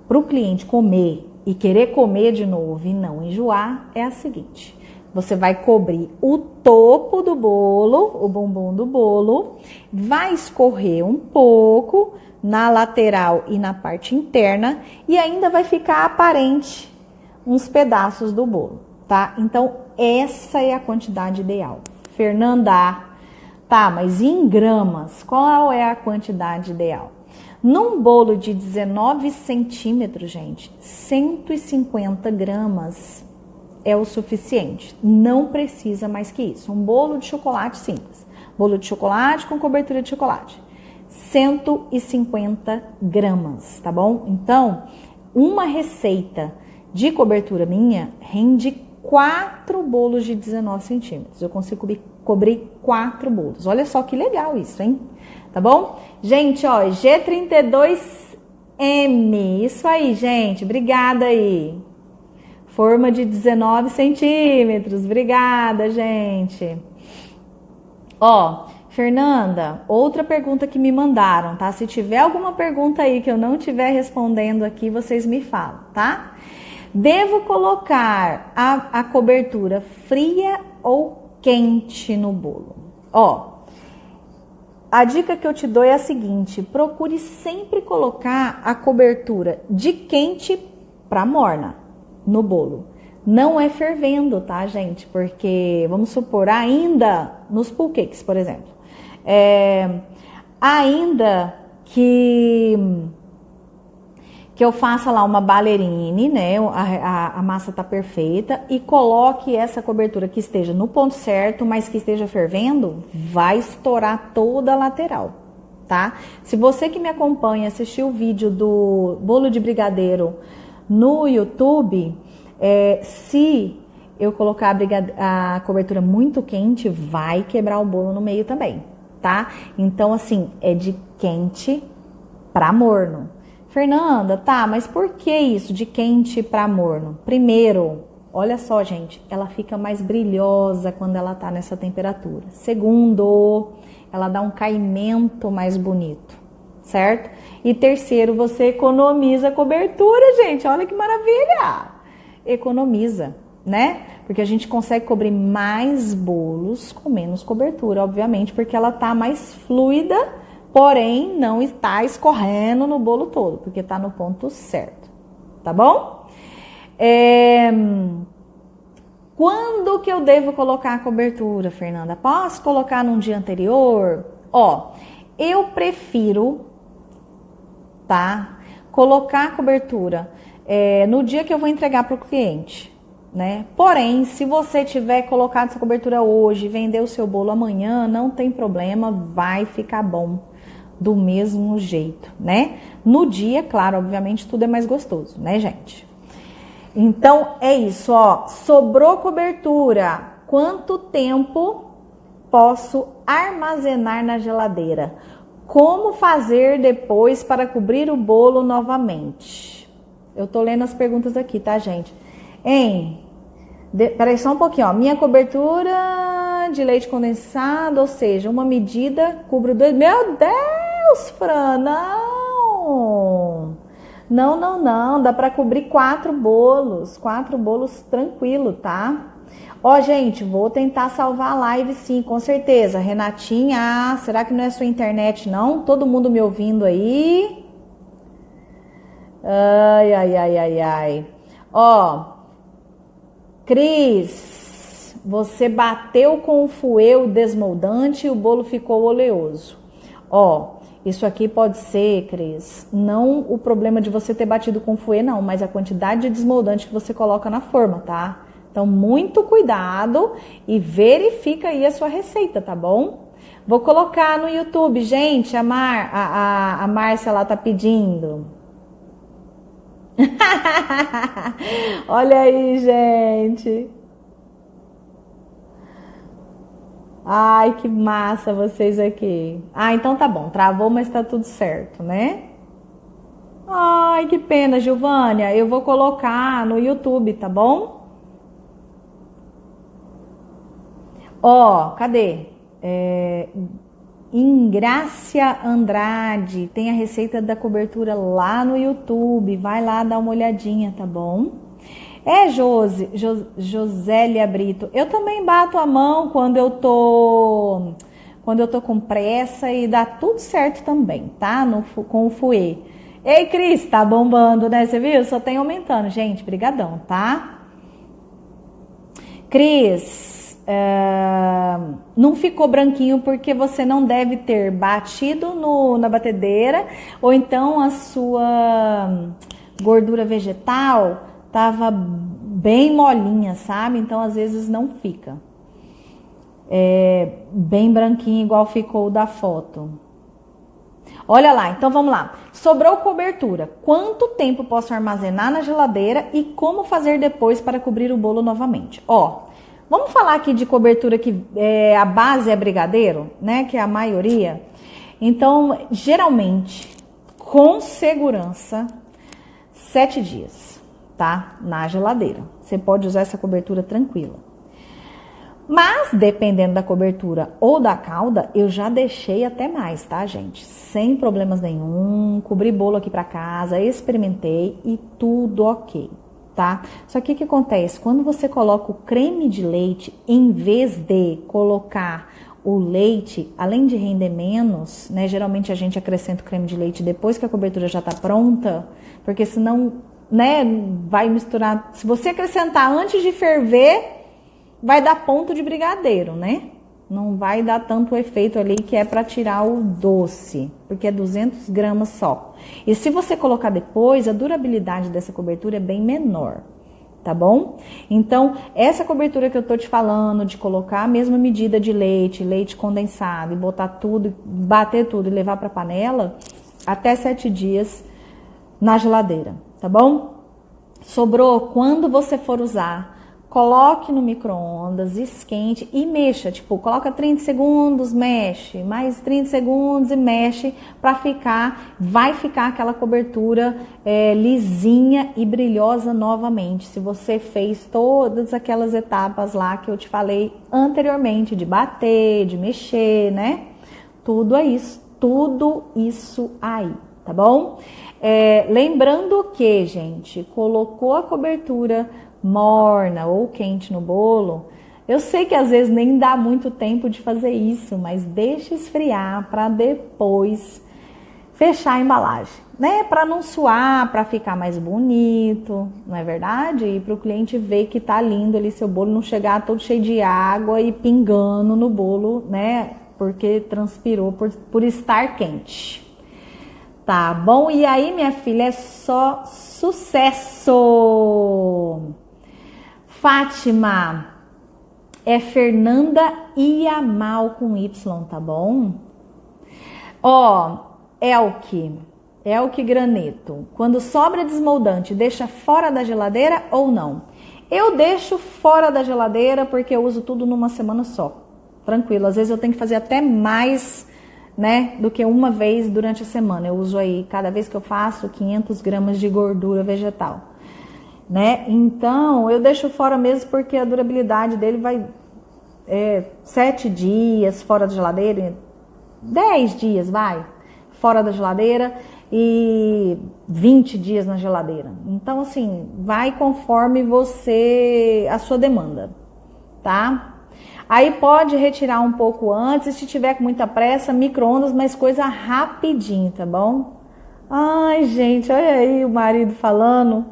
Para o cliente comer e querer comer de novo e não enjoar é a seguinte. Você vai cobrir o topo do bolo, o bumbum do bolo, vai escorrer um pouco na lateral e na parte interna e ainda vai ficar aparente uns pedaços do bolo, tá? Então, essa é a quantidade ideal. Fernanda, tá, mas em gramas, qual é a quantidade ideal? Num bolo de 19 centímetros, gente, 150 gramas é o suficiente. Não precisa mais que isso. Um bolo de chocolate simples. Bolo de chocolate com cobertura de chocolate. 150 gramas, tá bom? Então, uma receita de cobertura minha rende 4 bolos de 19 centímetros. Eu consigo cobrir 4 bolos. Olha só que legal isso, hein? Tá bom? Gente, ó, G32M. Isso aí, gente. Obrigada aí. Forma de 19 centímetros. Obrigada, gente. Ó, Fernanda, outra pergunta que me mandaram, tá? Se tiver alguma pergunta aí que eu não estiver respondendo aqui, vocês me falam, tá? Devo colocar a cobertura fria ou quente no bolo? Ó, a dica que eu te dou é a seguinte, procure sempre colocar a cobertura de quente para morna no bolo. Não é fervendo, tá, gente? Porque, vamos supor, ainda nos pull cakes, por exemplo, ainda que eu faça lá uma ballerine, né? A massa tá perfeita e coloque essa cobertura que esteja no ponto certo, mas que esteja fervendo, vai estourar toda a lateral, tá? Se você que me acompanha assistiu o vídeo do bolo de brigadeiro no YouTube, se eu colocar a cobertura muito quente, vai quebrar o bolo no meio também, tá? Então, assim, é de quente para morno. Fernanda, tá, mas por que isso de quente para morno? Primeiro, olha só, gente, ela fica mais brilhosa quando ela tá nessa temperatura. Segundo, ela dá um caimento mais bonito, certo? E terceiro, você economiza a cobertura, gente, olha que maravilha! Economiza, né? Porque a gente consegue cobrir mais bolos com menos cobertura, obviamente, porque ela tá mais fluida, porém não está escorrendo no bolo todo, porque tá no ponto certo, tá bom? Quando que eu devo colocar a cobertura, Fernanda? Posso colocar num dia anterior? Ó, eu prefiro, tá? Colocar a cobertura no dia que eu vou entregar para o cliente, né? Porém, se você tiver colocado essa cobertura hoje e vender o seu bolo amanhã, não tem problema, vai ficar bom do mesmo jeito, né? No dia, claro, obviamente, tudo é mais gostoso, né, gente? Então, é isso, ó. Sobrou cobertura. Quanto tempo posso armazenar na geladeira? Como fazer depois para cobrir o bolo novamente? Eu tô lendo as perguntas aqui, tá, gente? Peraí só um pouquinho, ó. Minha cobertura de leite condensado, ou seja, uma medida, cubro 2... Meu Deus, Fran, não! Não, dá para cobrir 4 bolos tranquilo, tá? Ó, gente, vou tentar salvar a live sim, com certeza. Renatinha, será que não é sua internet não? Todo mundo me ouvindo aí? Ai. Ó, Cris, você bateu com o fouet desmoldante e o bolo ficou oleoso. Ó, isso aqui pode ser, Cris, não o problema de você ter batido com fouet, não, mas a quantidade de desmoldante que você coloca na forma, tá? Então, muito cuidado e verifica aí a sua receita, tá bom? Vou colocar no YouTube, gente, a Márcia lá tá pedindo. Olha aí, gente. Ai, que massa vocês aqui. Ah, então tá bom. Travou, mas tá tudo certo, né? Ai, que pena, Giovânia. Eu vou colocar no YouTube, tá bom? Ó, cadê? Ingrácia Andrade. Tem a receita da cobertura lá no YouTube. Vai lá dar uma olhadinha, tá bom? Josélia Brito. Eu também bato a mão quando eu tô com pressa e dá tudo certo também, tá? Com o fouet. Ei, Cris, tá bombando, né? Você viu? Só tem aumentando, gente. Brigadão, tá? Cris, não ficou branquinho porque você não deve ter batido na batedeira ou então a sua gordura vegetal tava bem molinha, sabe? Então, às vezes, não fica bem branquinho, igual ficou o da foto. Olha lá, então vamos lá. Sobrou cobertura. Quanto tempo posso armazenar na geladeira e como fazer depois para cobrir o bolo novamente? Ó, vamos falar aqui de cobertura que a base é brigadeiro, né? Que é a maioria. Então, geralmente, com segurança, 7 dias. Tá? Na geladeira. Você pode usar essa cobertura tranquila. Mas, dependendo da cobertura ou da calda, eu já deixei até mais, tá, gente? Sem problemas nenhum. Cobri bolo aqui pra casa, experimentei e tudo ok, tá? Só que o que acontece? Quando você coloca o creme de leite, em vez de colocar o leite, além de render menos, né? Geralmente a gente acrescenta o creme de leite depois que a cobertura já tá pronta, porque senão, né, vai misturar. Se você acrescentar antes de ferver, vai dar ponto de brigadeiro, né? Não vai dar tanto efeito ali que é para tirar o doce, porque é 200 gramas só. E se você colocar depois, a durabilidade dessa cobertura é bem menor, tá bom? Então, essa cobertura que eu tô te falando, de colocar a mesma medida de leite condensado e botar tudo, bater tudo e levar para panela, até 7 dias na geladeira, tá bom? Sobrou, quando você for usar, coloque no micro-ondas, esquente e mexa, tipo, coloca 30 segundos, mexe, mais 30 segundos e mexe vai ficar aquela cobertura lisinha e brilhosa novamente. Se você fez todas aquelas etapas lá que eu te falei anteriormente, de bater, de mexer, né? Tudo isso aí, tá bom? Lembrando que, gente, colocou a cobertura morna ou quente no bolo, eu sei que às vezes nem dá muito tempo de fazer isso, mas deixa esfriar para depois fechar a embalagem, né? Para não suar, para ficar mais bonito, não é verdade? E para o cliente ver que tá lindo ali seu bolo, não chegar todo cheio de água e pingando no bolo, né? Porque transpirou por estar quente. Tá bom? E aí, minha filha, é só sucesso! Fátima, é Fernanda Iamal com Y, tá bom? Ó, Elke Graneto. Quando sobra desmoldante, deixa fora da geladeira ou não? Eu deixo fora da geladeira porque eu uso tudo numa semana só. Tranquilo, às vezes eu tenho que fazer até mais, né, do que uma vez durante a semana. Eu uso aí, cada vez que eu faço, 500 gramas de gordura vegetal, né? Então, eu deixo fora mesmo porque a durabilidade dele vai 7 dias fora da geladeira, 10 dias, vai, fora da geladeira e 20 dias na geladeira. Então, assim, vai conforme a sua demanda, tá? Aí pode retirar um pouco antes, se tiver com muita pressa, micro-ondas, mas coisa rapidinho, tá bom? Ai, gente, olha aí o marido falando.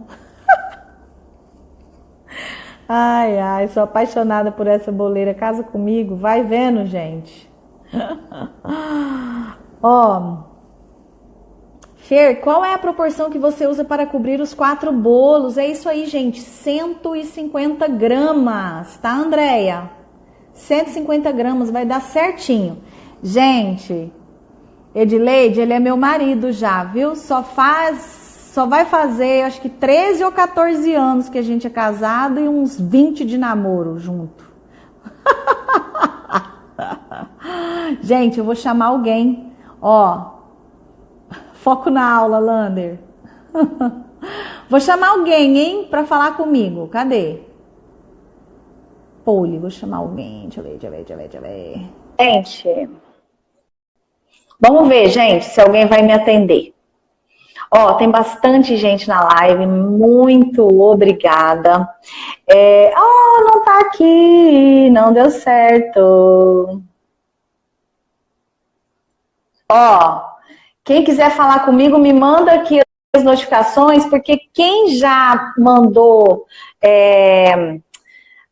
Ai, sou apaixonada por essa boleira. Casa comigo, vai vendo, gente. Ó, Fer, qual é a proporção que você usa para cobrir os 4 bolos? É isso aí, gente, 150 gramas, tá, Andréia? 150 gramas, vai dar certinho. Gente, Edileide, ele é meu marido já, viu? Só vai fazer, acho que 13 ou 14 anos que a gente é casado e uns 20 de namoro junto. Gente, eu vou chamar alguém. Ó, foco na aula, Lander. Vou chamar alguém, hein, pra falar comigo. Cadê? Poli, vou chamar alguém. Deixa eu ver. Gente, vamos ver, gente, se alguém vai me atender. Ó, tem bastante gente na live, muito obrigada. Não tá aqui, não deu certo. Ó, quem quiser falar comigo, me manda aqui as notificações, porque quem já mandou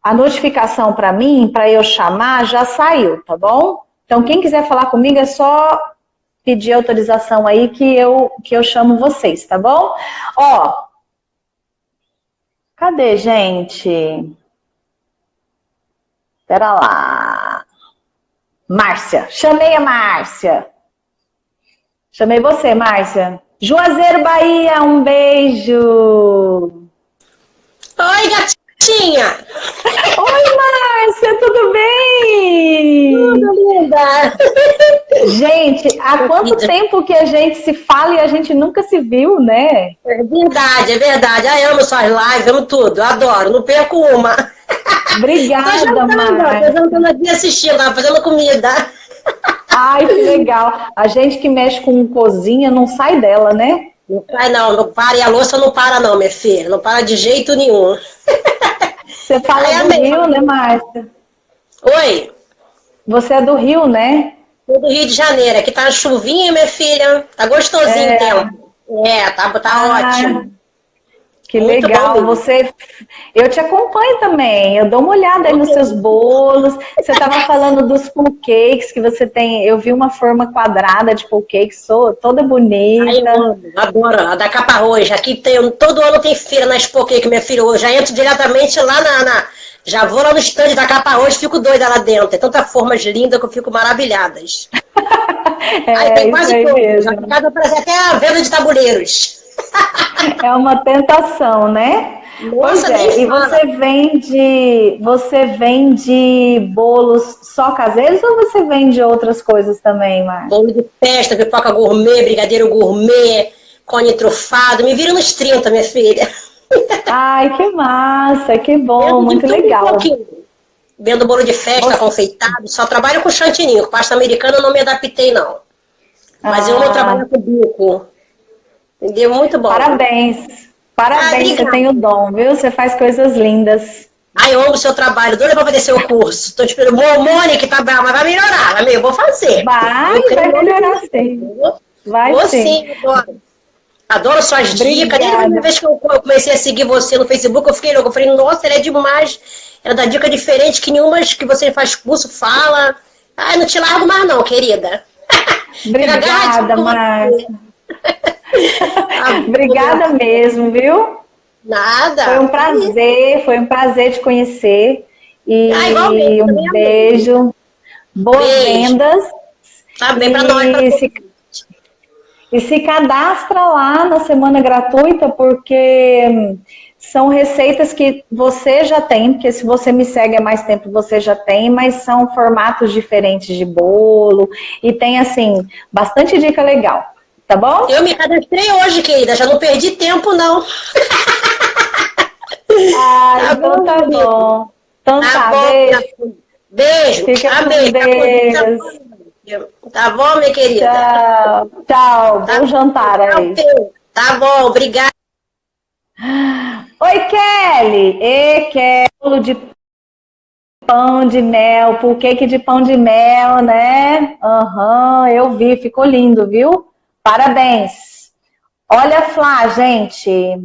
a notificação para mim, para eu chamar, já saiu, tá bom? Então, quem quiser falar comigo, é só pedir autorização aí que eu chamo vocês, tá bom? Ó, cadê, gente? Pera lá. Márcia, chamei a Márcia. Chamei você, Márcia. Juazeiro, Bahia, um beijo. Oi, gatinha. Oi, Márcia, tudo bem? Tudo linda. Gente, há quanto tempo que a gente se fala e a gente nunca se viu, né? É verdade. Eu amo suas lives, amo tudo. Eu adoro, não perco uma. Obrigada, Márcia. Tô jantando aqui assistindo, fazendo comida. Ai, que legal. A gente que mexe com cozinha não sai dela, né? Não sai não para. E a louça não para não, minha filha. Não para de jeito nenhum. Você fala do Rio, né, Márcia? Oi? Você é do Rio, né? Sou do Rio de Janeiro. Aqui tá uma chuvinha, minha filha. Tá gostosinho o tempo. Tá ótimo. Que muito legal. Eu te acompanho também. Eu dou uma olhada aí nos seus bolos. Você estava falando dos pull cakes que você tem. Eu vi uma forma quadrada de pull cakes, toda bonita. Ai, eu adoro. A da Capa Roxa. Aqui todo ano tem feira na Expo Cake, minha filha. Eu já entro diretamente lá já vou lá no stand da Capa Roxa e fico doida lá dentro. Tem tantas formas lindas que eu fico maravilhadas. Aí tem quase tudo. Já cada prazer, até a venda de tabuleiros. É uma tentação, né? Nossa, e você vende bolos só caseiros ou você vende outras coisas também, Márcia? Bolo de festa, pipoca gourmet, brigadeiro gourmet, cone trufado. Me vira nos 30, minha filha. Ai, que massa, que bom, muito legal. Vendo bolo de festa, confeitado. Só trabalho com chantininho. Com pasta americana eu não me adaptei, não. Mas eu não trabalho com bico. Entendeu? Muito bom. Parabéns, você tem o dom, viu? Você faz coisas lindas. Ai, eu amo o seu trabalho, doida pra fazer seu curso. Tô esperando. Mônica tá brava, mas vai melhorar, amigo, eu vou fazer. Vai melhorar sim. Vai Vou sim. sim, adoro. Adoro suas dicas. Desde a primeira Obrigada. vez que eu comecei a seguir você no Facebook, eu fiquei louca. Eu falei, nossa, ela é demais. Ela dá dica diferente que nenhuma que você faz curso fala. Ai, não te largo mais não, querida. Fica agarradinho Obrigada, com você. Márcia. Tá bom, minha Obrigada filha. mesmo, viu? Nada. Que isso. Foi um prazer te conhecer. Ah, igualmente, E um também amei. beijo, boas Beijo. vendas. Tá bem pra nós, pra E todos. se cadastra lá na semana gratuita, porque são receitas que você já tem, porque se você me segue há mais tempo, você já tem, mas são formatos diferentes de bolo e tem, assim, bastante dica legal, tá bom? Eu me cadastrei hoje, querida. Já não perdi tempo, não. Ah, Tá então bom, tá meu amigo? bom. Então Tá tá, bom, minha beijo. filha. Beijo. Fica com Amei. Tá com Deus. Deus. Tá bom, minha querida? Tchau, tchau. Tá Bom bom. jantar Tchau, aí. Pedro. Tá bom, obrigada. Oi, Kelly. E Kelly, bolo de pão de mel, por que de pão de mel, né? Aham, eu vi, ficou lindo, viu? Parabéns. Olha, Flá, gente.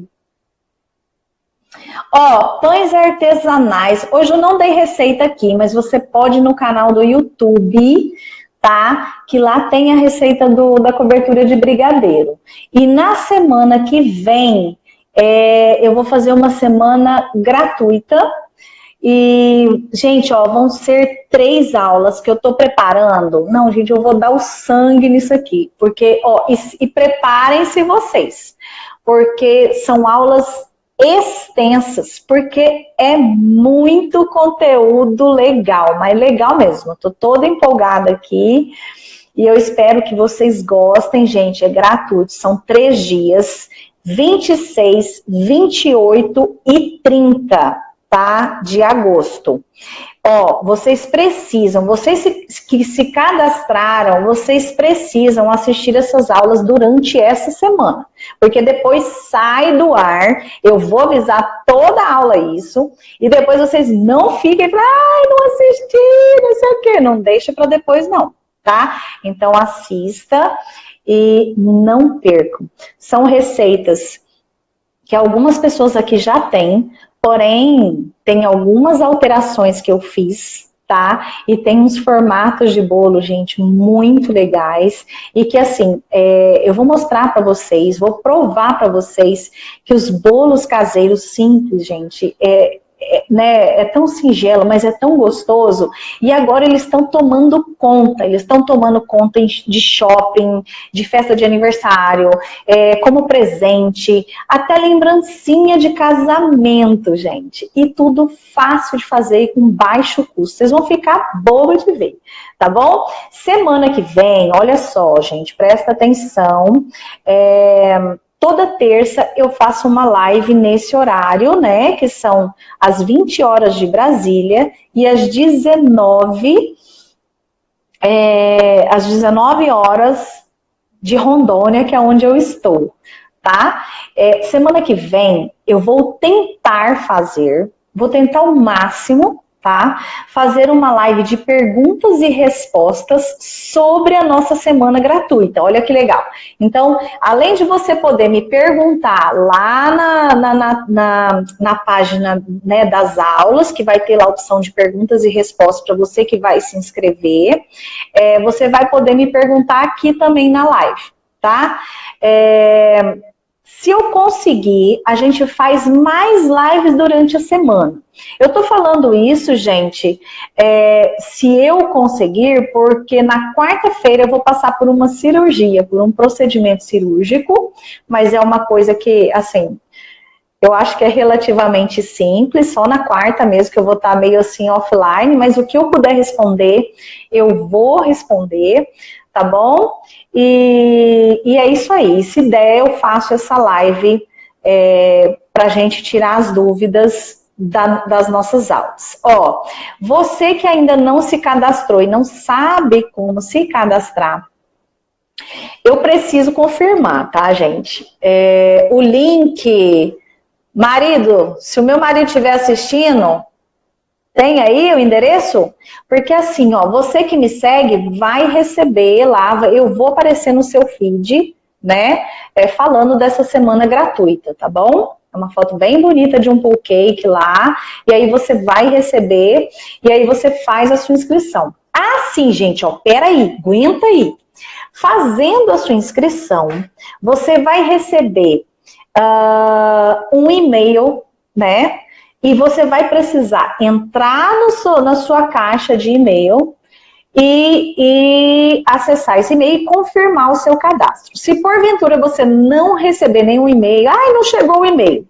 Ó, pães artesanais. Hoje eu não dei receita aqui, mas você pode ir no canal do YouTube, tá? Que lá tem a receita da cobertura de brigadeiro. E na semana que vem, eu vou fazer uma semana gratuita. E, gente, ó, vão ser 3 aulas que eu tô preparando. Não, gente, eu vou dar o sangue nisso aqui. Porque, ó, e preparem-se vocês. Porque são aulas extensas, porque é muito conteúdo legal, mas legal mesmo. Eu tô toda empolgada aqui e eu espero que vocês gostem, gente. É gratuito, são 3 dias, 26, 28 e 30, tá? De agosto. Ó, vocês que se cadastraram, vocês precisam assistir essas aulas durante essa semana, porque depois sai do ar, eu vou avisar toda a aula isso, e depois vocês não fiquem, ai, não assisti, não sei o quê, não deixa para depois não, tá? Então assista e não percam. São receitas que algumas pessoas aqui já têm, porém tem algumas alterações que eu fiz, tá? E tem uns formatos de bolo, gente, muito legais e que assim, eu vou mostrar para vocês, vou provar para vocês que os bolos caseiros simples, gente, né, é tão singelo, mas é tão gostoso. E agora eles estão tomando conta, de shopping, de festa de aniversário, como presente, até lembrancinha de casamento, gente. E tudo fácil de fazer e com baixo custo. Vocês vão ficar bobo de ver, tá bom? Semana que vem, olha só, gente, presta atenção. Toda terça eu faço uma live nesse horário, né? Que são às 20 horas de Brasília e às 19 horas de Rondônia, que é onde eu estou, tá? Semana que vem eu vou tentar o máximo, tá? Fazer uma live de perguntas e respostas sobre a nossa semana gratuita. Olha que legal. Então, além de você poder me perguntar lá na página, né, das aulas, que vai ter lá a opção de perguntas e respostas para você que vai se inscrever, você vai poder me perguntar aqui também na live, tá? Se eu conseguir, a gente faz mais lives durante a semana. Eu tô falando isso, gente, se eu conseguir, porque na quarta-feira eu vou passar por uma cirurgia, por um procedimento cirúrgico, mas é uma coisa que, assim, eu acho que é relativamente simples, só na quarta mesmo que eu vou estar meio assim offline, mas o que eu puder responder, eu vou responder, tá bom? E é isso aí. Se der, eu faço essa live pra gente tirar as dúvidas das nossas aulas. Ó, você que ainda não se cadastrou e não sabe como se cadastrar, eu preciso confirmar, tá, gente? O link... Marido, se o meu marido estiver assistindo, Tem aí o endereço? Porque assim, ó, você que me segue vai receber lá, eu vou aparecer no seu feed, né? Falando dessa semana gratuita, tá bom? É uma foto bem bonita de um pool cake lá, e aí você vai receber, e aí você faz a sua inscrição. Ah, sim, gente, ó, peraí, aguenta aí. Fazendo a sua inscrição, você vai receber um e-mail, né? E você vai precisar entrar na sua caixa de e-mail e acessar esse e-mail e confirmar o seu cadastro. Se porventura você não receber nenhum e-mail, não chegou o e-mail,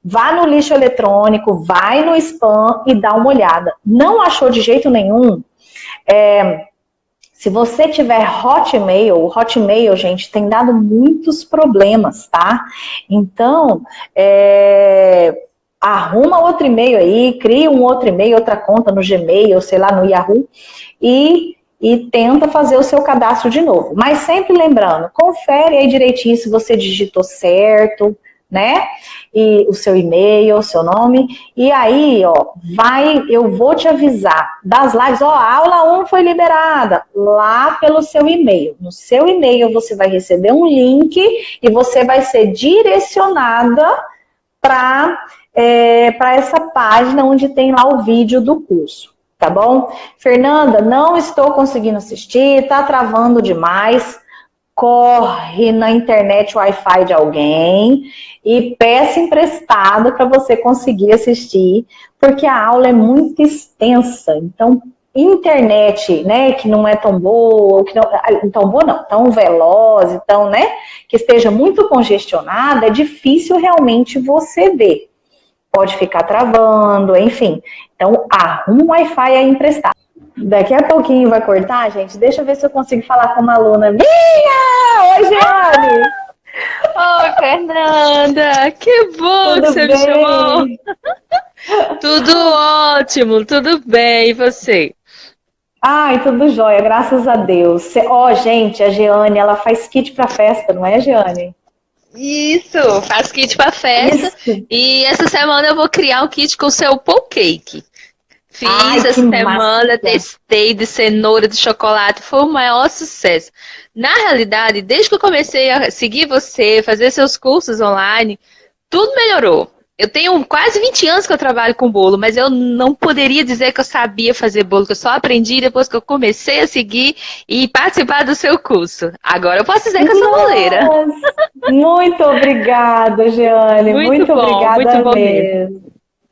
vá no lixo eletrônico, vai no spam e dá uma olhada. Não achou de jeito nenhum? Se você tiver Hotmail, o Hotmail, gente, tem dado muitos problemas, tá? Então, arruma outro e-mail aí, cria um outro e-mail, outra conta no Gmail, sei lá, no Yahoo, e tenta fazer o seu cadastro de novo. Mas sempre lembrando, confere aí direitinho se você digitou certo, né? E o seu e-mail, o seu nome. E aí, ó, eu vou te avisar das lives. Ó, a aula 1 foi liberada lá pelo seu e-mail. No seu e-mail você vai receber um link e você vai ser direcionada para essa página onde tem lá o vídeo do curso, tá bom? Fernanda, não estou conseguindo assistir, tá travando demais. Corre na internet Wi-Fi de alguém e peça emprestado para você conseguir assistir, porque a aula é muito extensa. Então, internet, né, que não é tão boa, tão veloz, tão, né, que esteja muito congestionada, é difícil realmente você ver. Pode ficar travando, enfim. Então, arruma um Wi-Fi aí emprestado. Daqui a pouquinho vai cortar, gente. Deixa eu ver se eu consigo falar com uma aluna minha. Oi, Jeane! Oi, Fernanda! Que bom que você me chamou! Tudo ótimo, tudo bem, e você? Ai, tudo jóia, graças a Deus. Gente, a Jeane, ela faz kit pra festa, não é, Jeane? Isso, faz kit pra festa. Isso. E essa semana eu vou criar um kit com o seu pool cake. Fiz essa semana, testei de cenoura, de chocolate, foi o maior sucesso. Na realidade, desde que eu comecei a seguir você, fazer seus cursos online, tudo melhorou. Eu tenho quase 20 anos que eu trabalho com bolo, mas eu não poderia dizer que eu sabia fazer bolo, que eu só aprendi depois que eu comecei a seguir e participar do seu curso. Agora eu posso dizer que eu sou boleira. Muito obrigada, Jeane. Muito obrigada muito bom mesmo.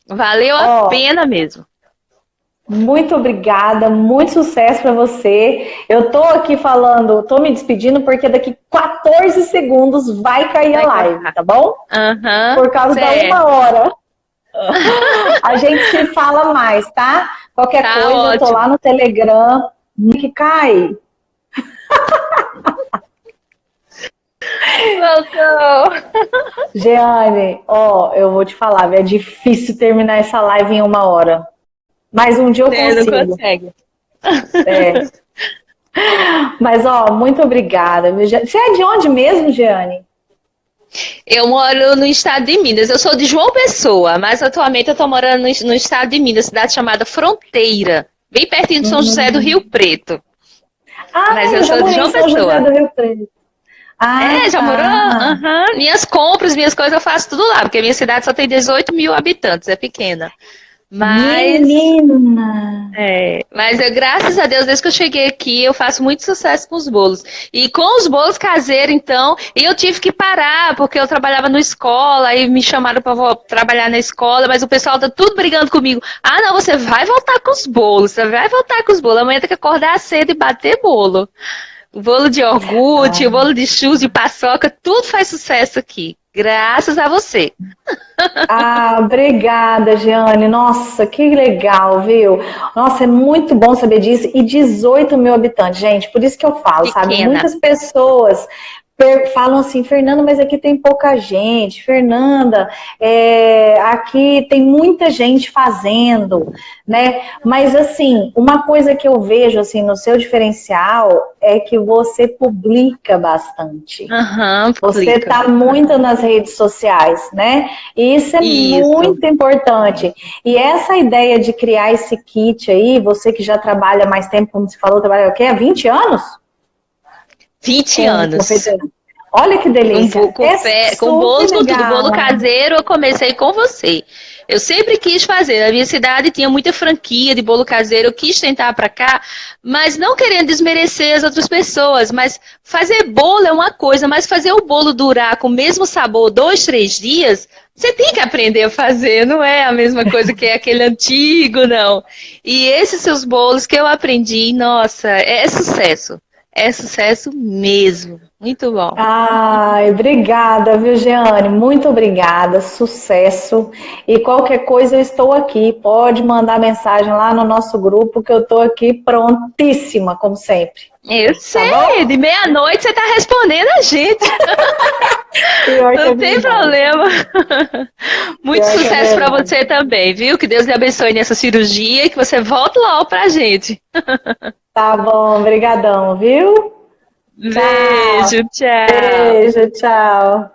Valeu a pena mesmo. Muito obrigada, muito sucesso para você. Eu tô aqui falando, tô me despedindo porque daqui 14 segundos vai cair a live, tá bom? Por causa da 1 hora. A gente se fala mais, tá? Qualquer coisa, ótimo. Eu tô lá no Telegram. Que cai. Voltou. Jeane, eu vou te falar, é difícil terminar essa live em 1 hora. Mas um dia eu consigo. Não consegue. Mas, muito obrigada. Você é de onde mesmo, Jeane? Eu moro no estado de Minas. Eu sou de João Pessoa, mas atualmente eu estou morando no estado de Minas, cidade chamada Fronteira, bem pertinho de São José do Rio Preto. Mas eu sou de João Pessoa. São José do Rio Preto. Já morou? Minhas compras, minhas coisas eu faço tudo lá, porque a minha cidade só tem 18 mil habitantes, é pequena. Menina! Mas graças a Deus, desde que eu cheguei aqui, eu faço muito sucesso com os bolos. E com os bolos caseiros, então, eu tive que parar, porque eu trabalhava na escola, aí me chamaram para trabalhar na escola, mas o pessoal tá tudo brigando comigo. Não, você vai voltar com os bolos, você vai voltar com os bolos. Amanhã tem que acordar cedo e bater bolo. O bolo de iogurte, o bolo de churros, de paçoca, tudo faz sucesso aqui. Graças a você. Obrigada, Jeane. Nossa, que legal, viu? Nossa, é muito bom saber disso. E 18 mil habitantes, gente. Por isso que eu falo, sabe? Muitas pessoas falam assim, Fernanda, mas aqui tem pouca gente, Fernanda, aqui tem muita gente fazendo, né? Mas assim, uma coisa que eu vejo assim no seu diferencial é que você publica bastante. Você está muito nas redes sociais, né? E isso é muito importante. E essa ideia de criar esse kit aí, você que já trabalha mais tempo, como você falou, trabalha o quê? Há 20 anos? 20 anos. Olha que delícia. Com bolos, com tudo. Bolo caseiro, eu comecei com você. Eu sempre quis fazer. Na minha cidade tinha muita franquia de bolo caseiro. Eu quis tentar para cá, mas não querendo desmerecer as outras pessoas. Mas fazer bolo é uma coisa, mas fazer o bolo durar com o mesmo sabor 2, 3 dias, você tem que aprender a fazer. Não é a mesma coisa que aquele antigo, não. E esses seus bolos que eu aprendi, nossa, é sucesso. É sucesso mesmo. Muito bom. Ai, obrigada, viu, Jeane? Muito obrigada. Sucesso. E qualquer coisa eu estou aqui. Pode mandar mensagem lá no nosso grupo que eu estou aqui prontíssima, como sempre. Eu sei. Tá, de meia-noite você está respondendo a gente. Não tem problema. Muito sucesso para você também, viu? Que Deus lhe abençoe nessa cirurgia e que você volte logo pra gente. Tá bom, brigadão, viu? Beijo, tchau. Beijo, tchau.